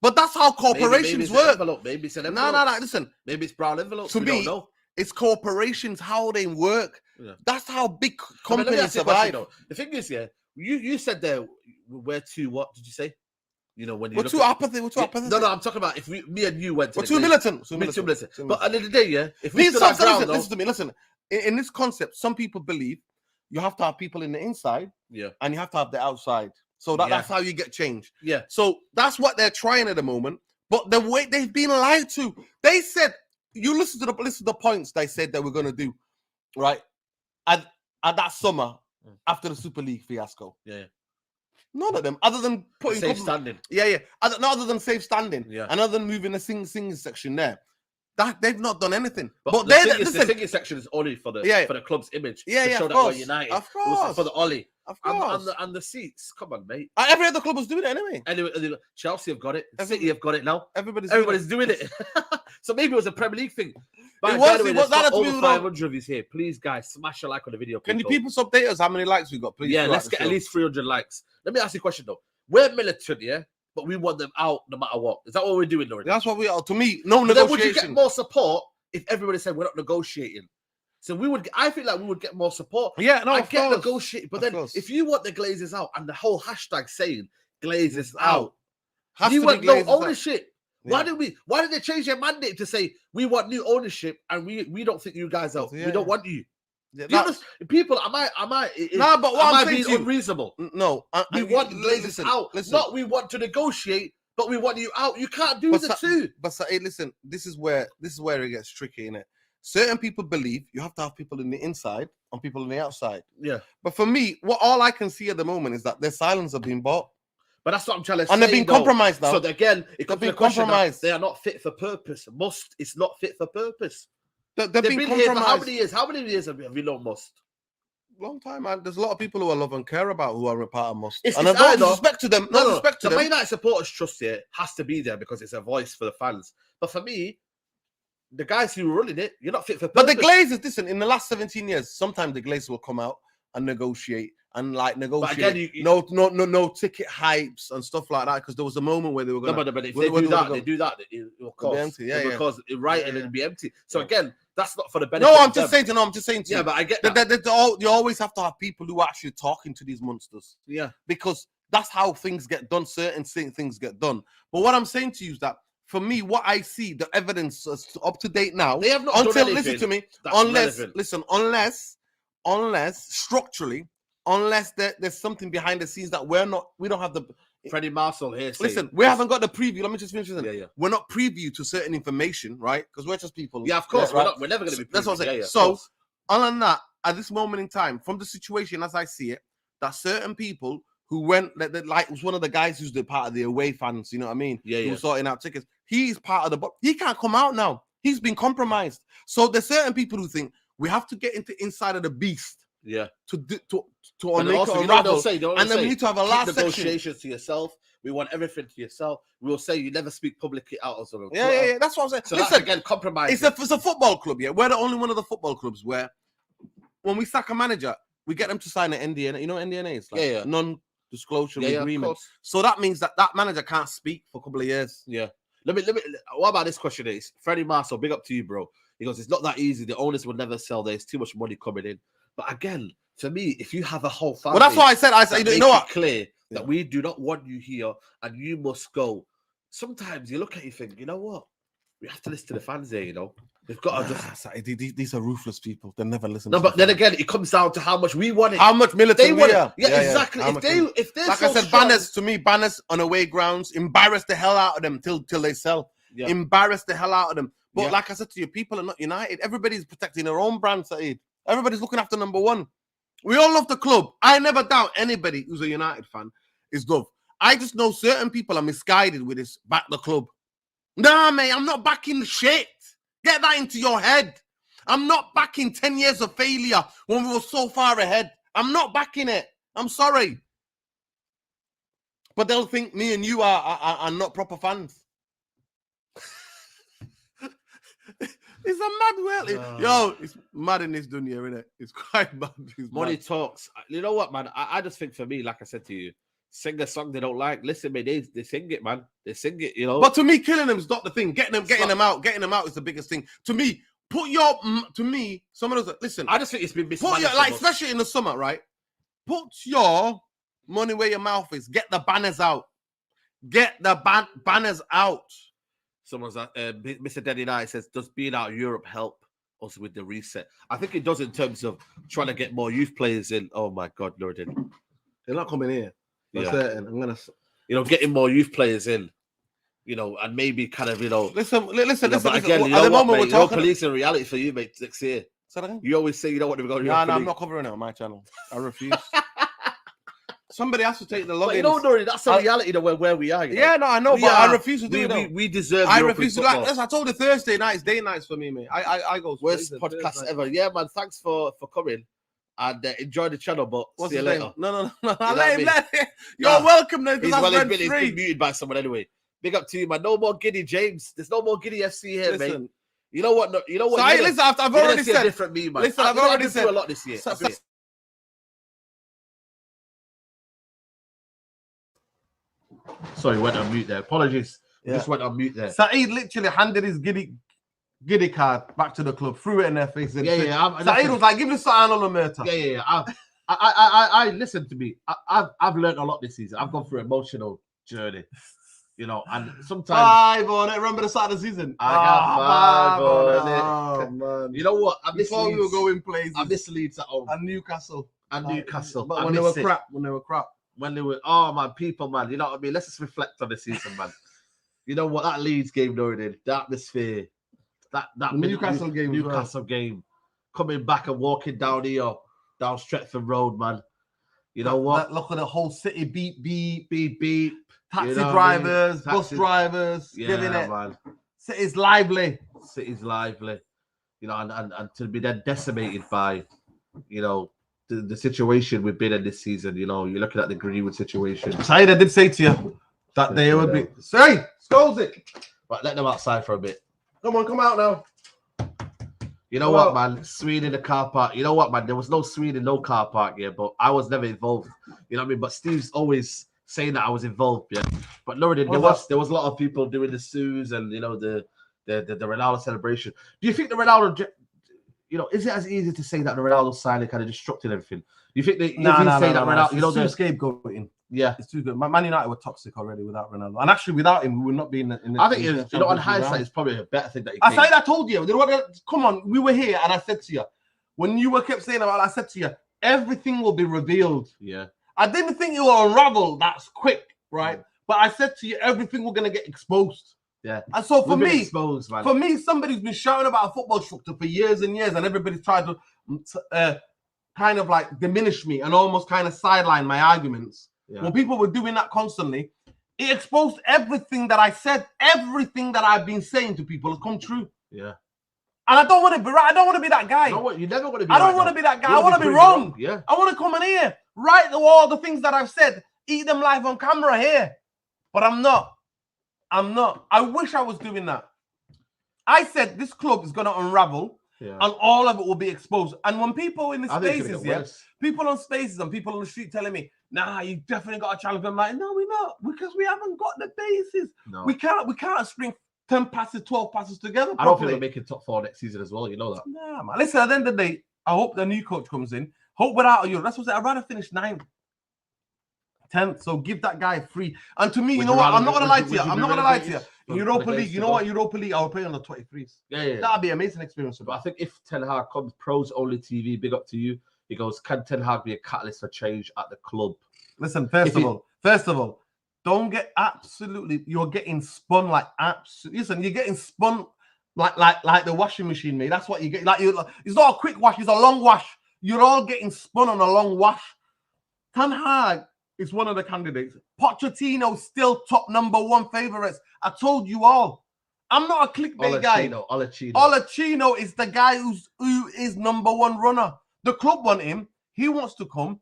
But that's how corporations work. Maybe it's an envelope. No, listen. Maybe it's brown envelopes. To me, it's corporations, how they work. Yeah. That's how big companies survive. The thing is, you said there, we're too, what did you say? You know, when we're too apathetic. No, I'm talking about if me and you went to we're too militant. Too militant. But at the end of the day, if we listen to me. Listen, in this concept, some people believe you have to have people in the inside, and you have to have the outside. So that's how you get change. Yeah. So that's what they're trying at the moment. But the way they've been lied to, they said you listen to the points they said they were going to do, right? At that summer after the Super League fiasco. Yeah. None of them, other than putting safe standing. Yeah. Other than safe standing. Yeah. And other than moving the singing section there. That they've not done anything. But the singing section is only for the club's image. Yeah, to show that we're united. Of course. For the Ollie. Of course. And the seats. Come on, mate. Every other club was doing it anyway. Anyway, Chelsea have got it. City have got it now. Everybody's doing it. So maybe it was a Premier League thing. But over 500 of you here. Please, guys, smash a like on the video. Can you people update us how many likes we got, please? Yeah, let's get at least 300 likes. Let me ask you a question, though. We're militant, but we want them out no matter what. Is that what we're doing, Lauren? That's what we are. To me, no negotiation. Then would you get more support if everybody said we're not negotiating? So I feel like we would get more support. Yeah, no, I get negotiating. But then if you want the Glazers out and the whole hashtag saying Glazers out, you want no ownership. Yeah. Why did they change their mandate to say we want new ownership and we don't think you guys out? We don't want you. Yeah, people, am I being unreasonable? No, we want Glazers out. Not we want to negotiate, but we want you out. You can't do the two. But listen, this is where it gets tricky, innit? Certain people believe you have to have people in the inside and people on the outside. Yeah. But for me, all I can see at the moment is that their silence are being bought. But that's what I'm trying to say. And they're being compromised now. So again, it comes to the question that they are not fit for purpose. Must is not fit for purpose. They've been compromised. Here for how many years? How many years have you known Must? Long time, man. There's a lot of people who I love and care about who are a part of Must. And I don't disrespect to them. No respect to them. The Man United supporters trust here has to be there because it's a voice for the fans. But for me, the guys who were running it, you're not fit for But purpose. the Glazers, listen, in the last 17 years, sometimes the Glazers will come out and negotiate and negotiate. But again, no ticket hypes and stuff like that, because there was a moment where they were going to. But if they do that, of course, empty. Yeah, because it'd be empty. So again, that's not for the benefit. No, I'm just saying to you. Yeah, but I get that. You always have to have people who are actually talking to these monsters. Yeah, because that's how things get done. Certain things get done. But what I'm saying to you is that, for me, what I see, the evidence is up to date now. They have not done anything. Listen to me. Unless structurally, unless there's something behind the scenes that we don't have the. Freddie Marshall here. Listen, we haven't got the preview. Let me just finish this. Yeah. We're not preview to certain information, right? Because we're just people. Yeah, of course. We're never going to be. That's what I'm saying. Yeah, so, other than that, at this moment in time, from the situation as I see it, that certain people who went, like was one of the guys who's the part of the away fans, you know what I mean? Yeah. Who was sorting out tickets. He's part of the, but he can't come out now. He's been compromised. So there's certain people who think we have to get into inside of the beast. Yeah. To make also, it unravel. And then we need to have a last negotiations to yourself. We want everything to yourself. We will say you never speak publicly out of something. Yeah. That's what I'm saying. So listen, that's again compromise. It's a football club, yeah. We're the only one of the football clubs where when we sack a manager, we get them to sign an NDA. You know what NDA is? Like non-disclosure agreement. So that means that manager can't speak for a couple of years. Yeah. Let me. What about this question? Is Freddie Marshall? Big up to you, bro. He goes, it's not that easy. The owners will never sell. There's too much money coming in. But again, for me, if you have a whole family, well, that's why I said, you know what? Clear that we do not want you here and you must go. Sometimes you look at you think, you know what? We have to listen to the fans there. You know, they've got to just. These are ruthless people. They never listen. No, but then again, it comes down to how much we want it. How much military we are. Yeah, exactly. If they're like so I said, strong, banners on away grounds, embarrass the hell out of them till they sell. Yeah. Embarrass the hell out of them. But like I said to you, people are not united. Everybody's protecting their own brand, Saeed. Everybody's looking after number one. We all love the club. I never doubt anybody who's a United fan is love. I just know certain people are misguided with this back the club. Nah, mate, I'm not backing shit. Get that into your head. I'm not backing 10 years of failure when we were so far ahead. I'm not backing it. I'm sorry. But they'll think me and you are not proper fans. It's a mad world. Yo, it's mad in this dunya, isn't it? It's quite mad. Money talks. You know what, man? I just think for me, like I said to you, sing a song they don't like. Listen, man, they sing it, man. They sing it, you know. But to me, killing them is not the thing. Getting them out is the biggest thing. To me, some of those. Listen, I just think it's been mismanaged. Especially in the summer, right? Put your money where your mouth is. Get the banners out. Get the banners out. Someone's Mr. Denny Knight says, does being out of Europe help us with the reset? I think it does in terms of trying to get more youth players in. Oh my God, no, it didn't. They're not coming here. Certain. I'm gonna, getting more youth players in, and maybe kind of, Listen. But again, at the moment we're talking police and reality for you, mate. Next year, you always say you don't want to go. No, I'm not covering it on my channel. I refuse. Somebody has to take the logins. But that's the reality of where we are. Yeah, no, I know, I refuse to do it. We deserve. I refuse to. I told you Thursday nights, day nights for me, mate. I go. Worst podcast ever. Yeah, man. Thanks for coming and enjoy the channel. But see you later. No. Let him. You're welcome. He's been muted by someone anyway. Big up to you, man. No more Giddy, James. There's no more Giddy FC here, mate. You know what? You know what? So listen, I've already said different me, man. Listen, I've already said a lot this year. Sorry, went on mute there. Apologies. Just went on mute there. Saeed literally handed his giddy card back to the club, threw it in their face. And Saeed was like, give this to Arnold Omerta. Yeah. I listen to me. I've learned a lot this season. I've gone through an emotional journey, and sometimes 5 on it. Remember the start of the season? I got 5 on it. Oh man! You know what? Before we were going places, I miss Leeds at home and Newcastle. But when they were crap, when they were, oh man, people, man, you know what I mean? Let's just reflect on the season, man. You know what? That Leeds game, the atmosphere, that Newcastle game, coming back and walking down here, down Stretford Road, man. You know what? Look at the whole city, beep. Taxi drivers, bus drivers, giving it. Man. City's lively. And to be then decimated by, the situation we've been in this season. You're looking at the Greenwood situation. Saeed, I did say to you that they would be. Say, scolds it. Right, let them outside for a bit. Come on, come out now. You know what, man? Swede in the car park. You know what, man? There was no Swede in no car park, yeah, but I was never involved. You know what I mean? But Steve's always saying that I was involved, yeah. But no, there was a lot of people doing the sues and the Ronaldo celebration. Do you think the Ronaldo, is it as easy to say that the Ronaldo signing kind of disrupted everything? Do you think that Ronaldo, it's too scapegoating? Yeah, it's too good. Man United were toxic already without Ronaldo, and actually without him, we would not be in the I think on hindsight, it's probably a better thing that he came. I told you. Come on, we were here, and I said to you, when you were kept saying about, I said to you, everything will be revealed. Yeah, I didn't think it will unravel that quick, right? Yeah. But I said to you, everything was gonna get exposed. Yeah, and so for me, somebody's been shouting about a football structure for years and years, and everybody's tried to kind of like diminish me and almost kind of sideline my arguments. Yeah. When people were doing that constantly, it exposed everything that I said, everything that I've been saying to people has come true. Yeah. And I don't want to be right. I don't want to be that guy. You never want to be I don't want to be that guy. I want to be wrong. Yeah. I want to come in here, write all the things that I've said, eat them live on camera here. But I'm not. I wish I was doing that. I said this club is going to unravel. Yeah. And all of it will be exposed. And when people in the spaces, people on spaces and people on the street telling me, nah, you definitely got to challenge them. I'm like, no, we're not, because we haven't got the bases. No. We can't string 10 passes, 12 passes together. I don't think we're making top 4 next season as well. You know that. Nah, man. Listen, at the end of the day, I hope the new coach comes in. Hope without you. That's what I said. I'd rather finish 9th. 10th. So give that guy free. And to me, you know what? I'm not gonna lie to you. I'm not gonna lie to you. Europa League, you know what? Europa League, I'll play on the 23s. Yeah. That'd be an amazing experience. But I think if Ten Hag comes, pros only TV, big up to you. He goes, can Ten Hag be a catalyst for change at the club? Listen, first of all, don't get you're getting spun like listen, you're getting spun like the washing machine, mate. That's what you get. It's not a quick wash, it's a long wash. You're all getting spun on a long wash. Ten Hag is one of the candidates. Pochettino still top #1 favorites. I told you all. I'm not a clickbait guy. Olachino is the guy who is #1 runner. The club want him. He wants to come.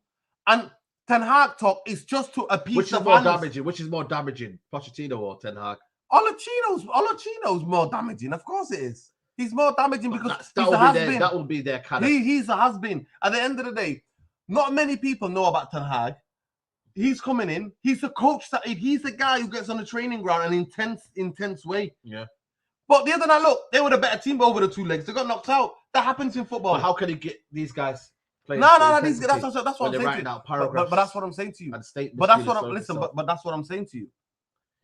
And Ten Hag talk is just to appease the fans. Which is more damaging, Pochettino or Ten Hag? Olachino's more damaging. Of course it is. He's more damaging because that will be their candidate. He's a has-been. At the end of the day, not many people know about Ten Hag. He's coming in. He's the coach. He's the guy who gets on the training ground in an intense way. Yeah. But the other night, look, they were the better team over the 2 legs. They got knocked out. That happens in football. But how can he get these guys playing? No. That's what I'm saying to you. But that's what I'm saying to you. But that's what I'm saying to you.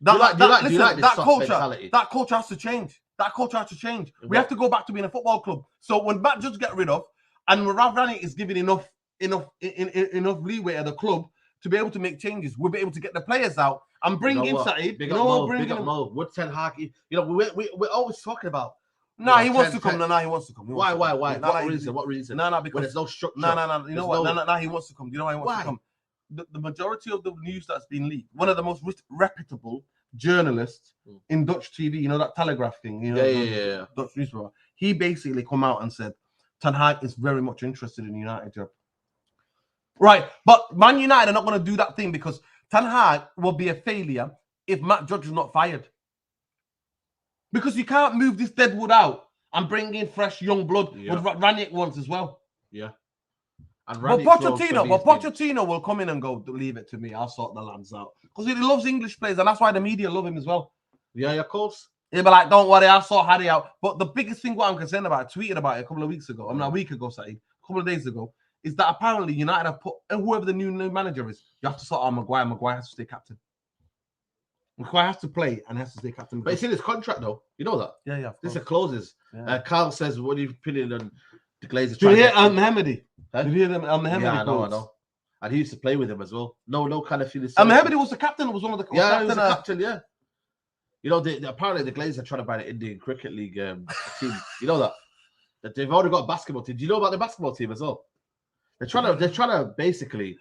That culture has to change. That culture has to change. We have to go back to being a football club. So when Matt Judge get rid of, and Rav Ranić is giving enough leeway at the club to be able to make changes, we'll be able to get the players out and bring in Saeed. Big up Mo. Would Ten Hag? We're always talking about. He wants to come. He wants to come. Why? What reason? No, because when there's no structure. No. You know what? No, he wants to come. You know why he wants to come? The majority of the news that's been leaked, one of the most reputable journalists in Dutch TV, you know, that Telegraph thing, yeah. Dutch newspaper, he basically come out and said Ten Hag is very much interested in the United job. Right, but Man United are not going to do that thing because Ten Hag will be a failure if Matt Judge is not fired. Because you can't move this deadwood out and bring in fresh young blood. Yeah. What Ranić wants as well. Yeah. And Pochettino will come in and go, leave it to me. I'll sort the lads out. Because he loves English players, and that's why the media love him as well. Yeah, of course. He'll be like, don't worry, I'll sort Harry out. But the biggest thing what I'm concerned about, I tweeted about it a couple of weeks ago, a week ago, a couple of days ago, is that apparently United have put, whoever the new manager is, you have to sort out Maguire. Maguire has to stay captain. Maguire has to play and has to stay captain. But it's in his contract, though. You know that? Yeah. This is clauses. Yeah. Carl says, what do you opinion on the Glazers? Do you hear Al-Mahmedi? Did you hear them? Al-Mahmedi? Yeah, I know. And he used to play with him as well. No kind of feeling. Al-Mahmedi was the captain. Was one of the he was the captain. Yeah. You know, apparently the Glazers are trying to buy the Indian Cricket League team. You know that they've already got a basketball team. Do you know about the basketball team as well? They're trying to basically,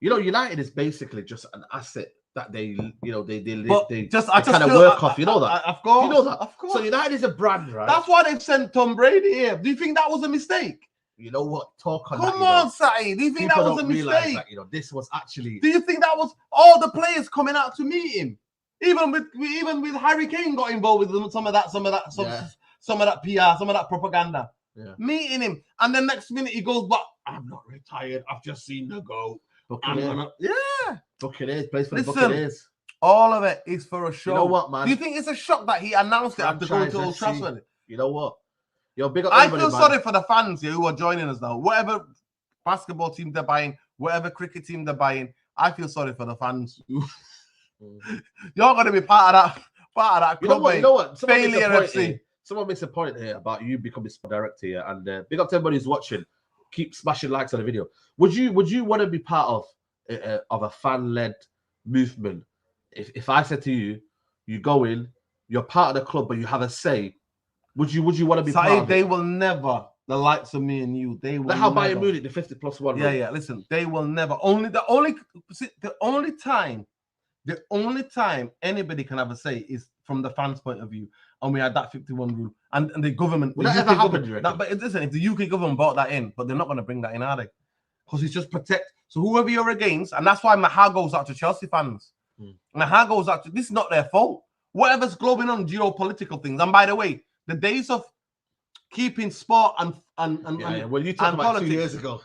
United is basically just an asset that they kind of work off. You know that, of course. You know that, of course. So United is a brand, right? That's why they've sent Tom Brady here. Do you think that was a mistake? You know what? Talk on Come on, Saeed. Do you think that was a mistake? That, this was actually. Do you think that was all the players coming out to meet him? Even with Harry Kane got involved with some of that PR, some of that propaganda. meeting him, and the next minute he goes, "But I'm not retired. I've just seen the goal." Buccaneers plays for the Buccaneers. All of it is for a show. You know what, man? Do you think it's a shock that he announced it after going to Old Trafford? You know what? Yo, big up I feel sorry for the fans here who are joining us now. Whatever basketball team they're buying, whatever cricket team they're buying, I feel sorry for the fans. You're going to be part of that. You know what? Failure FC. Someone makes a point here about you becoming sport director here, and big up to everybody who's watching. Keep smashing likes on the video. Would you want to be part of a fan-led movement? If I said to you, you go in, you're part of the club, but you have a say. Would you want to be part of it? They will never, the likes of me and you, they will never. How Bayern Munich, the 50+1. Yeah. Listen, they will never. The only time anybody can have a say is from the fans' point of view, and we had that 51 rule, and the government. Will that ever happen? But listen, if the UK government brought that in, but they're not going to bring that in, are they? Because it's just protect. So whoever you're against, and that's why my heart goes out to Chelsea fans. My heart goes out to. This is not their fault. Whatever's going on, geopolitical things. And by the way, the days of keeping sport and well, you talked about politics 2 years ago.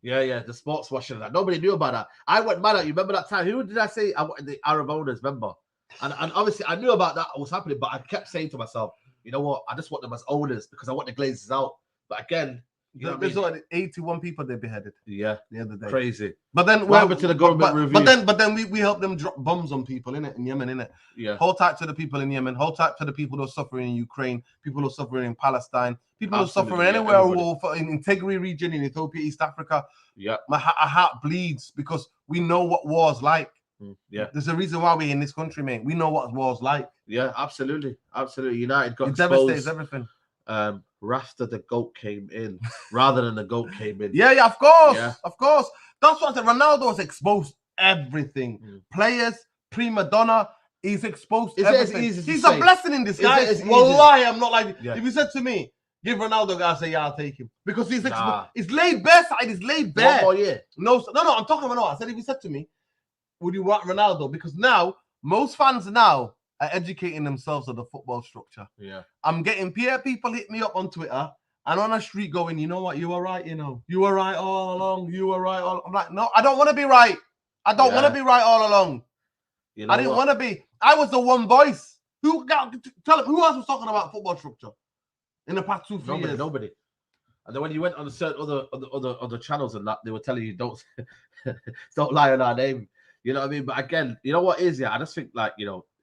Yeah, the sports washing and that. Nobody knew about that. I went mad at you. Remember that time? Who did I say? I wanted the Arab owners, remember? And obviously I knew about that was happening, but I kept saying to myself, you know what? I just want them as owners because I want the Glazers out. But again, there's only 81 people they beheaded. Yeah, the other day. Crazy. But then what happened to the government review? But then we helped them drop bombs on people in Yemen, innit? Yeah. Hold tight to the people in Yemen. Hold tight to the people who are suffering in Ukraine. People who are suffering in Palestine. People who are suffering anywhere in Tigray region, in Ethiopia, East Africa. Yeah. My heart bleeds because we know what war's like. Yeah. There's a reason why we're in this country, mate. We know what war's like. Yeah, absolutely. United got exposed. Devastates everything. After the GOAT came in, rather than the GOAT came in. Yeah, of course. That's what I said. Ronaldo has exposed everything. Players, prima donna. He's exposed everything. He's a blessing in disguise. Wallahi, I'm not like. If you said to me, give Ronaldo, I say, yeah, I'll take him because he's laid bare. He's laid bare. 1 more year. No. I'm talking about. No, I said if you said to me, would you want Ronaldo? Because now most fans now are educating themselves on the football structure. Yeah. I'm getting people hit me up on Twitter and on the street going, you know what, you were right, you were right all along. I'm like, no, I don't want to be right. I don't want to be right all along. You know I didn't want to be. I was the one voice. Tell him who else was talking about football structure in the past 2-3 years? Nobody. And then when you went on certain other channels and that, they were telling you don't lie on our name. You know what I mean? But again, you know what is? Yeah, I just think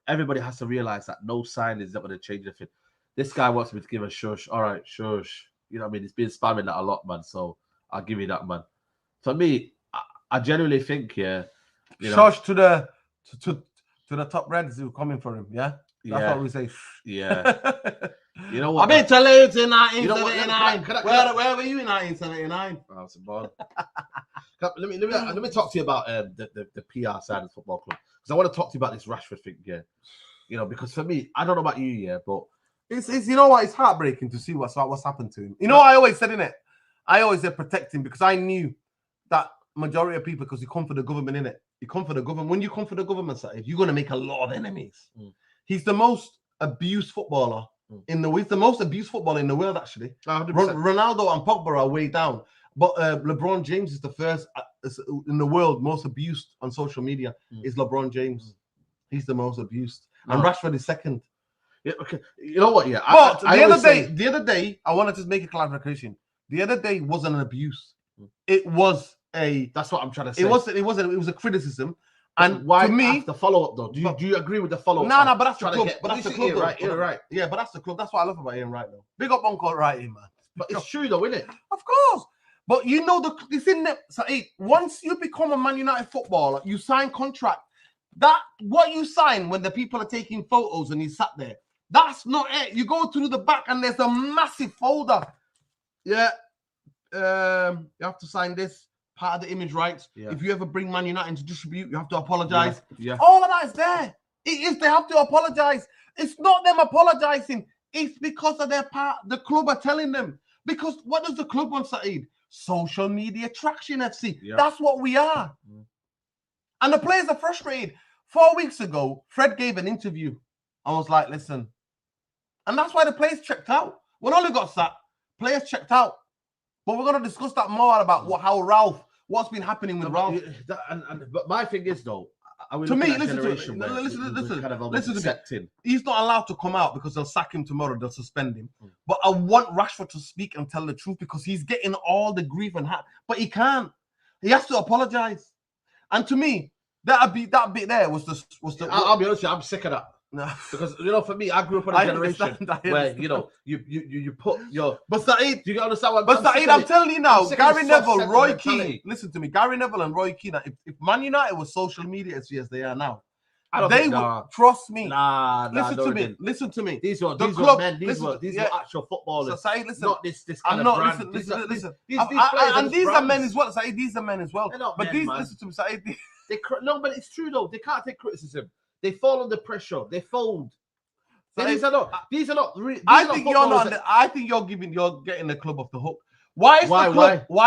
everybody has to realize that no sign is not going to change anything. This guy wants me to give a shush. All right, shush. You know what I mean? He's been spamming that a lot, man. So I'll give you that, man. For me, I genuinely think, shush to the top Reds who are coming for him. Yeah, that's what we say. Yeah. You know what? I've been telling you in 1979. Where were you in 1979? I was born. Let me talk to you about the PR side of the football club because I want to talk to you about this Rashford thing. Yeah, because for me, I don't know about you, but it's you know what? It's heartbreaking to see what's happened to him. You know, I always said I always said protect him because I knew that majority of people, because you come for the government, innit? You come for the government. When you come for the government side, you're going to make a lot of enemies. He's the most abused footballer in the world. He's the most abused footballer in the world, actually. Ronaldo and Pogba are way down. But LeBron James is the first in the world most abused on social media. Is LeBron James? He's the most abused, and Rashford is second. Yeah, okay. You know what? Yeah. But the other day, I wanted to make a clarification. The other day wasn't an abuse. It was a. That's what I'm trying to say. It was a criticism. And why to me, the follow up though? Do you agree with the follow up? No, but that's the club. But that's the club, right? You're right. Yeah, but that's the club. That's what I love about Ian Wright, though. Big up Uncle Wright, man. But it's true though, isn't it? Of course. But you know it's in there. So, once you become a Man United footballer, you sign contract. That what you sign when the people are taking photos and you sat there. That's not it. You go to the back and there's a massive folder. Yeah. You have to sign this. Part of the image rights. Yeah. If you ever bring Man United to distribute, you have to apologize. Yeah. All of that is there. It is. They have to apologize. It's not them apologizing. It's because of their part. The club are telling them. Because what does the club want, Saeed? Social media traction, FC. Yeah. That's what we are. And the players are frustrated. 4 weeks ago, Fred gave an interview. I was like, listen. And that's why the players checked out. When Oli got sacked, players checked out. But we're going to discuss that more about what's been happening with Ralph. But my thing is, though, to me, listen to me. He's not allowed to come out because they'll sack him tomorrow. They'll suspend him. But I want Rashford to speak and tell the truth because he's getting all the grief and but he can't. He has to apologize. And to me, that bit there was the. I'll be honest with you, I'm sick of that. No. Because for me, I grew up in a generation where you put your. But Saeed, do you understand what? But Saeed, I'm telling you now, Gary Neville, Roy Keane. Listen to me, Gary Neville and Roy Keane. If Man United was social media as they are now, they would trust me. Listen to me. These were men. These were actual footballers. So Saeed, listen. Not this kind of brand. Listen. And these are men as well. Saeed, these are men as well. But listen to me, Saeed. No, but it's true though. They can't take criticism. They fall under pressure. They fold. These are not. I think you're getting the club off the hook. Why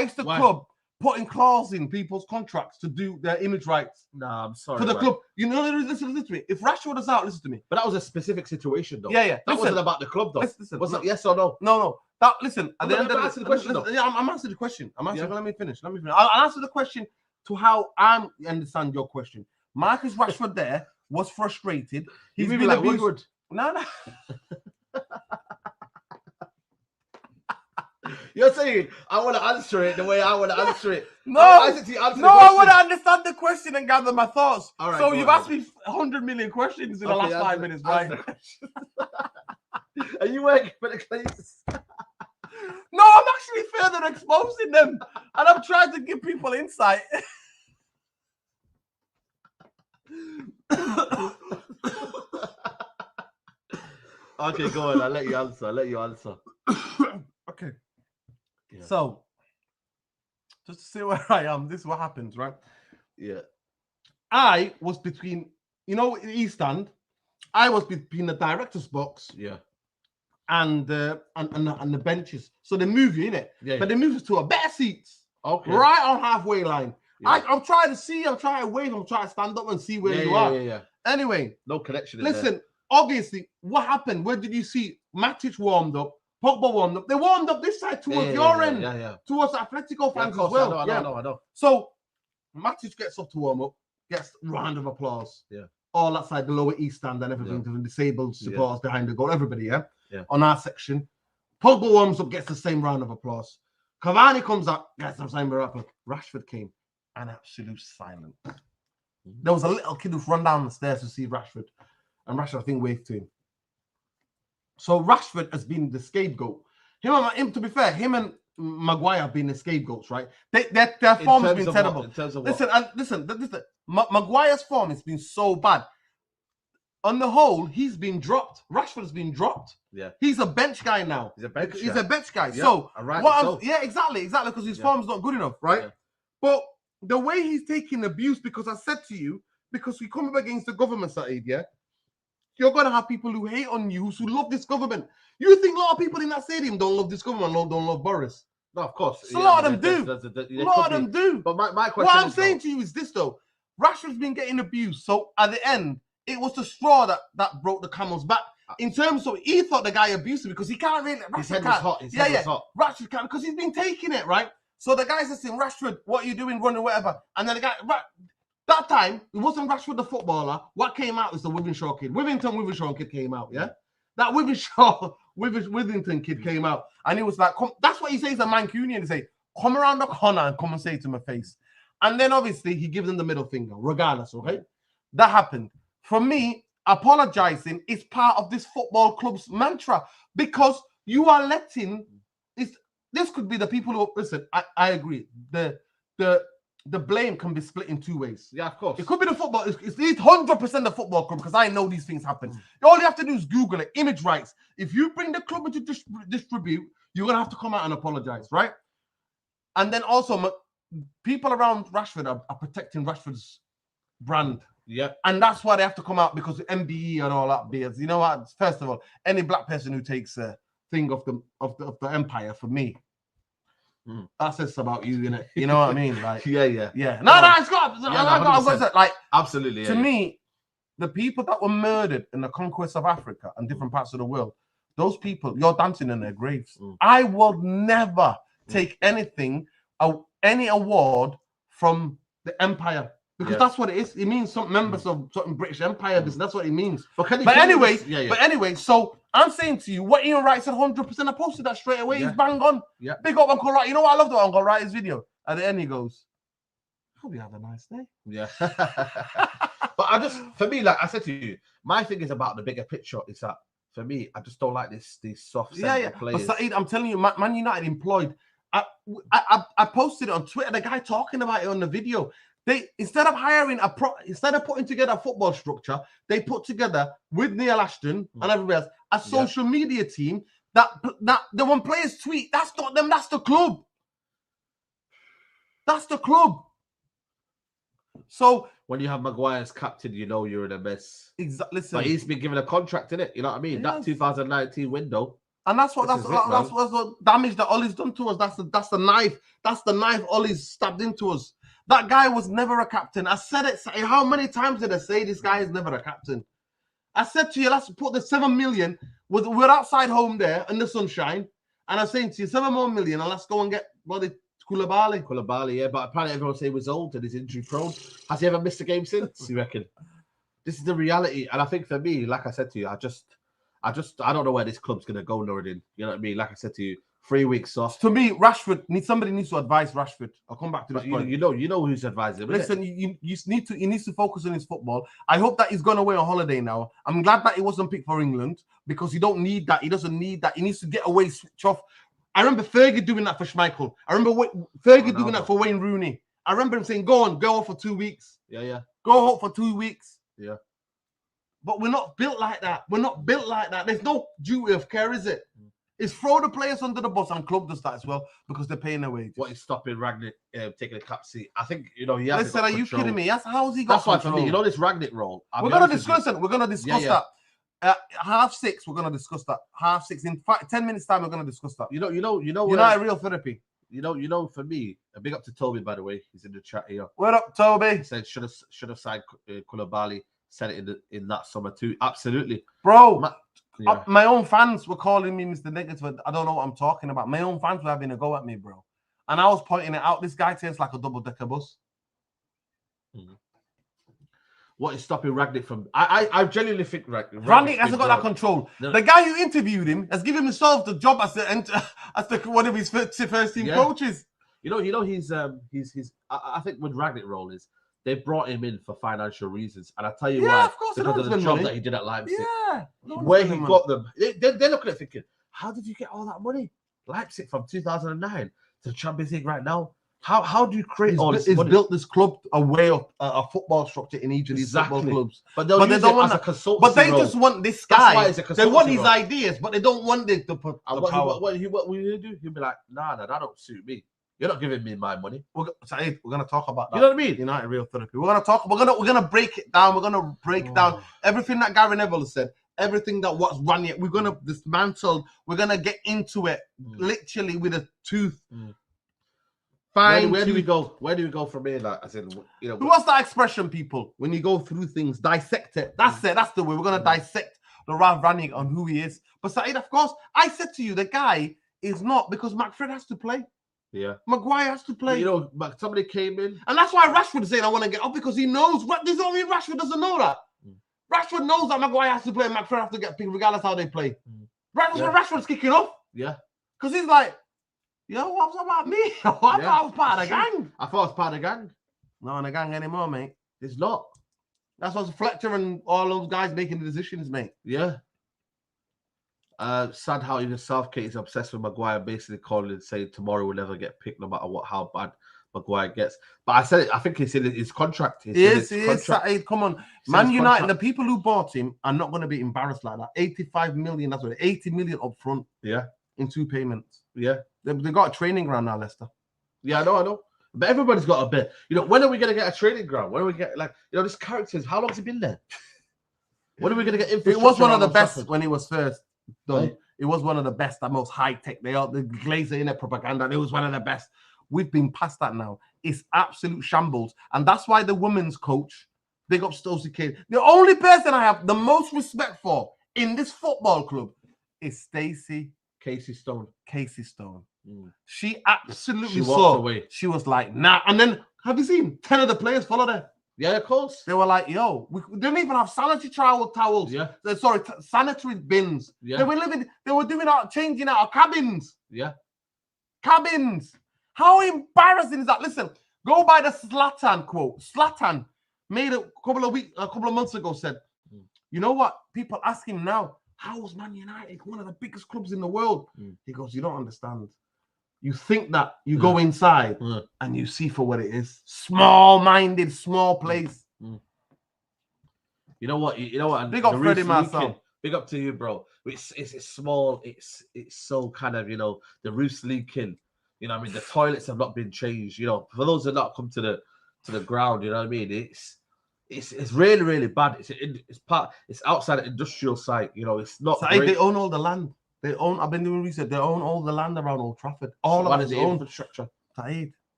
is the club putting clause in people's contracts to do their image rights? Nah, I'm sorry. For the club, listen to me. If Rashford was out, listen to me. But that was a specific situation, though. Yeah. That wasn't about the club, though. Listen, was it yes or no? No. Listen. At the end of the question, I'm answering the question. Let me finish. I'll answer the question to how I understand your question. Marcus Rashford there was frustrated. He's been abused. No. You're saying I want to answer it the way I want to answer it. No, I want to understand the question and gather my thoughts. All right, so you've asked me 100 million questions in the last 5 minutes, right? Are you working for the Glazers? No, I'm actually further exposing them, and I'm trying to give people insight. Okay, go on. I'll let you answer. Okay. Yeah. So, just to see where I am, this is what happens, right? Yeah. I was between, East Stand. I was between the director's box. Yeah. And the benches. So they move you, innit? Yeah. But they move us to a better seats. Okay. Right on halfway line. Yeah. I'm trying to see. I'm trying to wave. I'm trying to stand up and see where you are. Yeah. Anyway. No connection. Listen, obviously, what happened? Where did you see? Matic warmed up. Pogba warmed up. They warmed up this side towards your end. Yeah. Towards Atletico fans as well. I know. So, Matic gets up to warm up. Gets a round of applause. Yeah. All that side, the lower East Stand and everything. The disabled supporters behind the goal. Everybody, Yeah. On our section. Pogba warms up, gets the same round of applause. Cavani comes up, gets the same round of applause. Rashford came. An absolute silence. There was a little kid who's run down the stairs to see Rashford. And Rashford, I think, waved to him. So Rashford has been the scapegoat. To be fair, him and Maguire have been the scapegoats, right? Their form has been terrible. Listen. Maguire's form has been so bad. On the whole, he's been dropped. Rashford's been dropped. Yeah. He's a bench guy now. He's a bench guy. Yeah. So, right, exactly, because his form's not good enough, right? Yeah. But the way he's taking abuse, because I said to you, because we come up against the government side, you're going to have people who hate on you, who love this government. You think a lot of people in that stadium don't love this government, don't love Boris? No, of course. A lot of them do. A lot of them do. But my question what I'm saying to you is this, though. Rashford's been getting abused. So at the end, it was the straw that broke the camel's back. In terms of, he thought the guy abused him because he can't really. His head was hot. Rashford can't because he's been taking it, right? So the guy says to him, Rashford, what are you doing, running, whatever? And then the guy, that time, it wasn't Rashford the footballer. What came out was the Withenshaw kid. Withington kid came out, yeah? That Withington kid came out. And he was like, that's what he says to Mancunian. He say, come around the corner and come and say it to my face. And then obviously he gives him the middle finger, regardless, okay? That happened. For me, apologizing is part of this football club's mantra because you are letting this could be the people who listen. I agree. The blame can be split in two ways. Yeah, of course. It could be the football. It's 100% the football club because I know these things happen. All you have to do is Google it. Image rights. If you bring the club into distribute, you're gonna have to come out and apologize, right? And then also, people around Rashford are protecting Rashford's brand. Yeah, and that's why they have to come out because of MBE and all that beers. You know what? First of all, any black person who takes a thing of the empire for me, that says about you, innit? You know what I mean? Like, yeah. No, it's got. I've got to, like, absolutely. To me, the people that were murdered in the conquest of Africa and different parts of the world those people, you're dancing in their graves. I will never take anything, any award from the empire. Because that's what it is. It means some members of certain British Empire. That's what it means. But anyway, so I'm saying to you, what Ian Wright said 100%. I posted that straight away. He's bang on. Yeah. Big up Uncle Wright. You know what I love about Uncle Wright's video? At the end, he goes, hope you have a nice day. Yeah. But for me, like I said to you, my thing is about the bigger picture. Is that for me, I just don't like these soft players. But Saeed, I'm telling you, Man United employed. I posted it on Twitter. The guy talking about it on the video. They instead of putting together a football structure, they put together with Neil Ashton and everybody else a social media team that when players tweet, that's not them, that's the club. That's the club. So when you have Maguire as captain, you know you're in a mess. Exactly. But he's been given a contract in it. You know what I mean? That 2019 window. And that's what damage that Ollie's done to us. That's the knife. That's the knife Ollie's stabbed into us. That guy was never a captain. I said it. How many times did I say this guy is never a captain? I said to you, let's put the 7 million. We're outside home there in the sunshine. And I'm saying to you, 7 more million, and let's go and get Koulibaly, yeah. But apparently everyone say he was old and he's injury prone. Has he ever missed a game since, you reckon? This is the reality. And I think for me, like I said to you, I don't know where this club's going to go, Nuruddin. You know what I mean? Like I said to you, 3 weeks off. To me, somebody needs to advise Rashford. I'll come back to this point. You know who's advising him. Listen, he needs to focus on his football. I hope that he's gone away on holiday now. I'm glad that he wasn't picked for England because he don't need that. He doesn't need that. He needs to get away, switch off. I remember Fergie doing that for Schmeichel. I remember Fergie doing that for Wayne Rooney. I remember him saying, go off for 2 weeks. Yeah. Go off for 2 weeks. Yeah. But we're not built like that. There's no duty of care, is it? It's throw the players under the bus, and club does that as well because they're paying their wages. What is stopping Rangnick taking a cap seat? I think he has. Listen, are you kidding me? How's he got? That's why for me, this Rangnick role. We're gonna discuss it. We're gonna discuss that. 6:30, we're gonna discuss that. 6:30 in 10 minutes time, we're gonna discuss that. Real therapy. For me, a big up to Toby, by the way. He's in the chat here. What up, Toby? He said should have signed Koulibaly. Said it in that summer too. Absolutely, bro. My own fans were calling me Mr. Negative. I don't know what I'm talking about. My own fans were having a go at me, bro. And I was pointing it out. This guy tastes like a double-decker bus. What is stopping Rangnick from? I genuinely think Rangnick hasn't got that control. No. The guy who interviewed him has given himself the job as one of his first team coaches. He's I think with Rangnick role is they brought him in for financial reasons, and I tell you why, because of the job that he did at Leipzig. Yeah, where he got them. They're looking at it thinking, how did you get all that money? Leipzig from 2009 to the Champions League right now. How do you create all this? He's built this club a way of a football structure in each of these football clubs. But they don't want a consultancy. But they just want this guy. They want his ideas, but they don't want the power. What will you do? He'll be like, nah, that don't suit me. You're not giving me my money. We're going to talk about that. You know what I mean? United Real Therapy. We're going to break it down. We're going to break down everything that Gary Neville said, everything that what's running. We're going to dismantle. We're going to get into it literally with a tooth. Where do we go? Where do we go from here? Like, as in, what's that expression, people? When you go through things, dissect it. That's it. That's the way. We're going to dissect the Ralph Rangnick on who he is. But Saeed, of course, I said to you, the guy is not, because McFred has to play. Yeah, Maguire has to play. Somebody came in, and that's why Rashford is saying I want to get up, because he knows. There's only Rashford doesn't know that. Rashford knows that Maguire has to play and McFred has to get picked regardless how they play. Rashford's kicking off. Yeah, because he's like, what's about me? I thought I was part of the gang. I thought I was part of the gang. Not in the gang anymore, mate. It's not. That's what's Fletcher and all those guys making the decisions, mate. Yeah. Sad how even Southgate is obsessed with Maguire, basically calling and saying tomorrow will never get picked, no matter how bad Maguire gets. But I said it. I think it's in his contract. He is. Come on, Man United. The people who bought him are not going to be embarrassed like that. 85 million. That's what 80 million up front. Yeah, in 2 payments. Yeah, they got a training ground now, Leicester. Yeah, I know. But everybody's got a bit. When are we going to get a training ground? When are we get this characters? How long has he been there? When are we going to get infrastructure? It was one of the best when he was first done. Right. It was one of the best, the most high tech. They are the Glazer in their propaganda. It was one of the best. We've been past that now. It's absolute shambles, and that's why the women's coach, big up Stosy Kane, the only person I have the most respect for in this football club is Casey Stone. She absolutely walked away. She was like, nah. And then, have you seen 10 of the players followed her? Yeah, of course. They were like, yo, we didn't even have sanitary towels. Yeah. Sanitary bins. Yeah. They were changing out of cabins. Yeah. Cabins. How embarrassing is that? Listen, go by the Zlatan quote. Zlatan made a couple of months ago said, you know what? People ask him now, how was Man United one of the biggest clubs in the world? He goes, you don't understand. You think that you go inside and you see for what it is. Small-minded, small place. You know what? Big up Freddie Marcel. Big up to you, bro. It's small. It's so kind of, the roof's leaking. You know what I mean? The toilets have not been changed. For those that not come to the ground, you know what I mean? It's really, really bad. It's outside an industrial site. It's not. They own all the land. I've been doing research. They own all the land around Old Trafford. All of the infrastructure.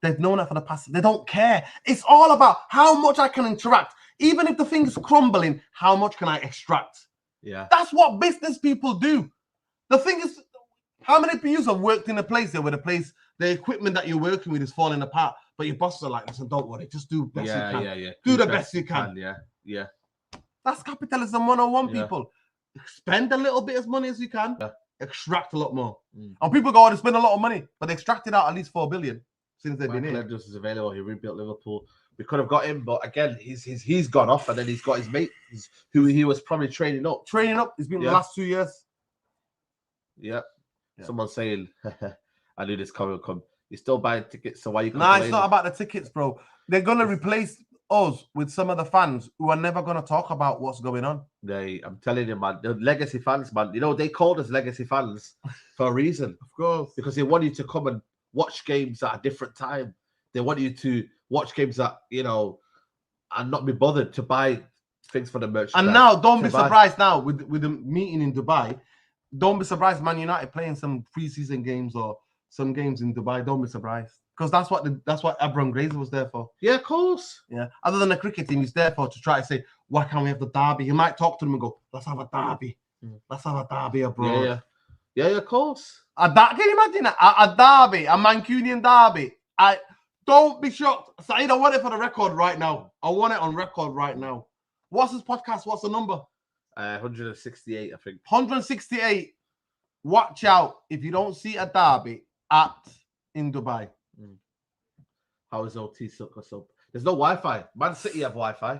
They've known it for the past. They don't care. It's all about how much I can interact. Even if the thing's crumbling, how much can I extract? Yeah. That's what business people do. The thing is, how many of you have worked in a place where the equipment that you're working with is falling apart, but your bosses are like, listen, don't worry, just do the best you can. Yeah. Do the best you can. Yeah. That's capitalism 101, people. Spend a little bit as money as you can, extract a lot more. And people go, they spend a lot of money, but they extracted out at least 4 billion since they've been here. Is available. He rebuilt Liverpool. We could have got him, but again, he's gone off, and then he's got his mate, who he was probably training up. It's been the last 2 years. Yeah. Someone's saying, I knew this comment would come. You're still buying tickets, so why you? Nah, it's not about the tickets, bro. They're gonna replace us with some of the fans who are never gonna talk about what's going on. I'm telling you, man, the legacy fans, man. They called us legacy fans for a reason, of course, because they want you to come and watch games at a different time. They want you to watch games that and not be bothered to buy things for the merchandise. And now, don't be surprised now with the meeting in Dubai. Don't be surprised, Man United playing some preseason games or some games in Dubai. Don't be surprised, because that's what Abraham Glazer was there for. Yeah, of course. Yeah. Other than the cricket team, he's there for to try to say, why can't we have the derby? He might talk to them and go, let's have a derby. Let's have a derby abroad. Yeah, of course. Can you imagine a derby, a Mancunian derby? Don't be shocked. Saeed, I want it for the record right now. I want it on record right now. What's his podcast? What's the number? 168, I think. 168. Watch out if you don't see a derby in Dubai. How is OT suck us up? There's no Wi-Fi. Man City have Wi-Fi.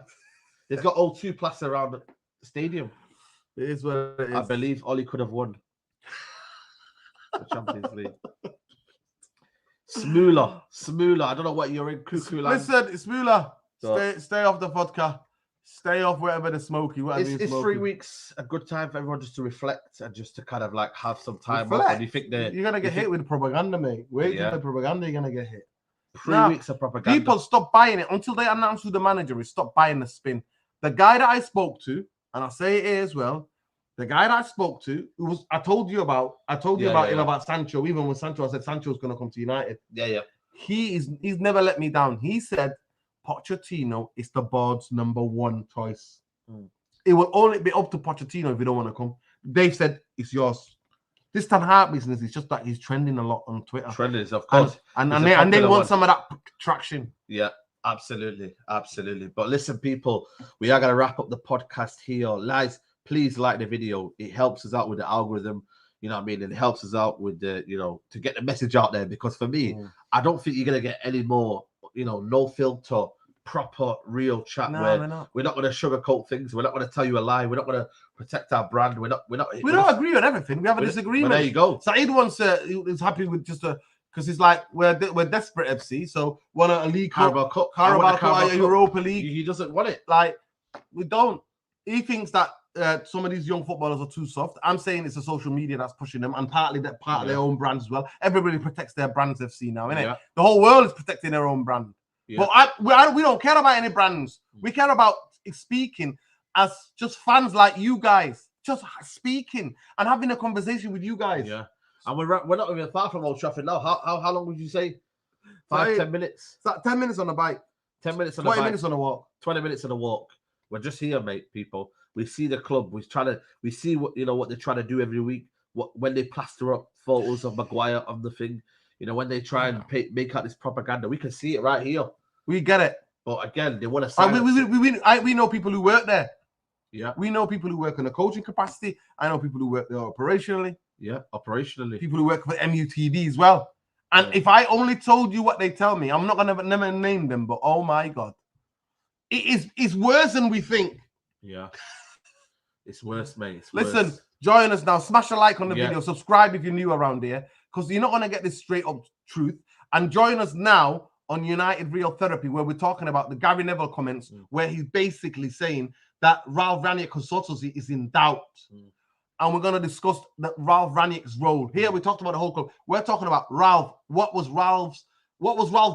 They've got O2 Plus around the stadium. It is what it is. I believe Oli could have won the Champions League. Smoola. I don't know what you're in. Cuckoo land. Listen, Smoola. Stay off the vodka. Stay off wherever the smoky. Is 3 weeks a good time for everyone just to reflect and just to kind of like have some time off? And you think that you're gonna get hit with propaganda, mate? Wait till the propaganda, you're gonna get hit. 3 weeks of propaganda. People stop buying it until they announce who the manager is. Stop buying the spin. The guy that I spoke to, and I'll say it here as well. The guy that I spoke to, I told you about about Sancho. Even when Sancho, I said Sancho's gonna come to United. Yeah. He's never let me down. He said Pochettino is the board's #1 choice. It will only be up to Pochettino if you don't want to come. Dave said it's yours. This Ten Hag business is just that he's trending a lot on Twitter. Trending, of course. And they want some of that traction. Yeah, absolutely. But listen, people, we are going to wrap up the podcast here. Guys, please like the video. It helps us out with the algorithm. You know what I mean? And it helps us out with the, to get the message out there. Because for me, I don't think you're going to get any more, no filter, proper, real chat. We're not going to sugarcoat things. We're not going to tell you a lie. We're not going to protect our brand. We don't agree on everything. We have a disagreement. There you go. Saeed once he was happy with just because he's like, we're desperate FC, so want a league Carabao Cup, Europa League. He doesn't want it. Like, we don't. He thinks that some of these young footballers are too soft. I'm saying it's the social media that's pushing them, and partly that part of their own brands as well. Everybody protects their brands, FC now, innit? Yeah. The whole world is protecting their own brand. Yeah. But we don't care about any brands. We care about speaking as just fans like you guys, just speaking and having a conversation with you guys. Yeah, and we're not even far from Old Trafford now. How long would you say? 5-10 minutes. It's like 10 minutes on a bike. 10 minutes on a bike. 20 minutes on a walk. 20 minutes on a walk. We're just here, mate. People, we see the club. We see what they're trying to do every week. When they plaster up photos of Maguire on the thing, when they try and make out this propaganda, we can see it right here. We get it. But again, they want to silence we know people who work there. Yeah. We know people who work in a coaching capacity. I know people who work there operationally. Yeah, operationally. People who work for MUTD as well. And if I only told you what they tell me, I'm not going to never name them, but oh my God. It's worse than we think. Yeah. It's worse, mate. It's Listen, worse. Join us now. Smash a like on the video. Subscribe if you're new around here, because you're not going to get this straight up truth. And join us now on United Real Therapy, where we're talking about the Gary Neville comments, where he's basically saying that Ralph Ranić consultancy is in doubt. And we're going to discuss Ralph Ranić's role. Here we talked about the whole club. We're talking about Ralph. What was Ralph's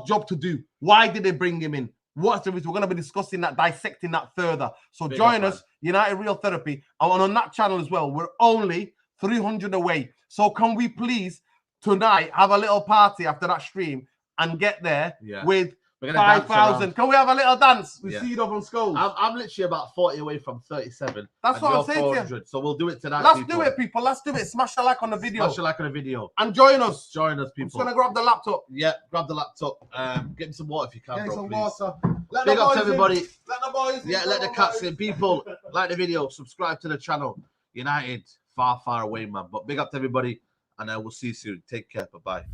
job to do? Why did they bring him in? What's the reason? We're going to be discussing that, dissecting that further. So join us, United Real Therapy. And on that channel as well, we're only 300 away. So can we please tonight have a little party after that stream and get there with 5,000? Can we have a little dance with Seed Up on Skulls? I'm literally about 40 away from 37. That's what I'm saying to you. So we'll do it tonight. Let's do it, people. Let's do it. Smash a like on the video. Smash a like on the video. And join us. Join us, people. I'm just going to grab the laptop. Yeah, grab the laptop. Get me some water if you can, Get bro, some please. water. Big up to everybody. Let the boys in. Yeah, let the cats in. People, like the video. Subscribe to the channel. United, far, far away, man. But big up to everybody. And I will see you soon. Take care. Bye-bye.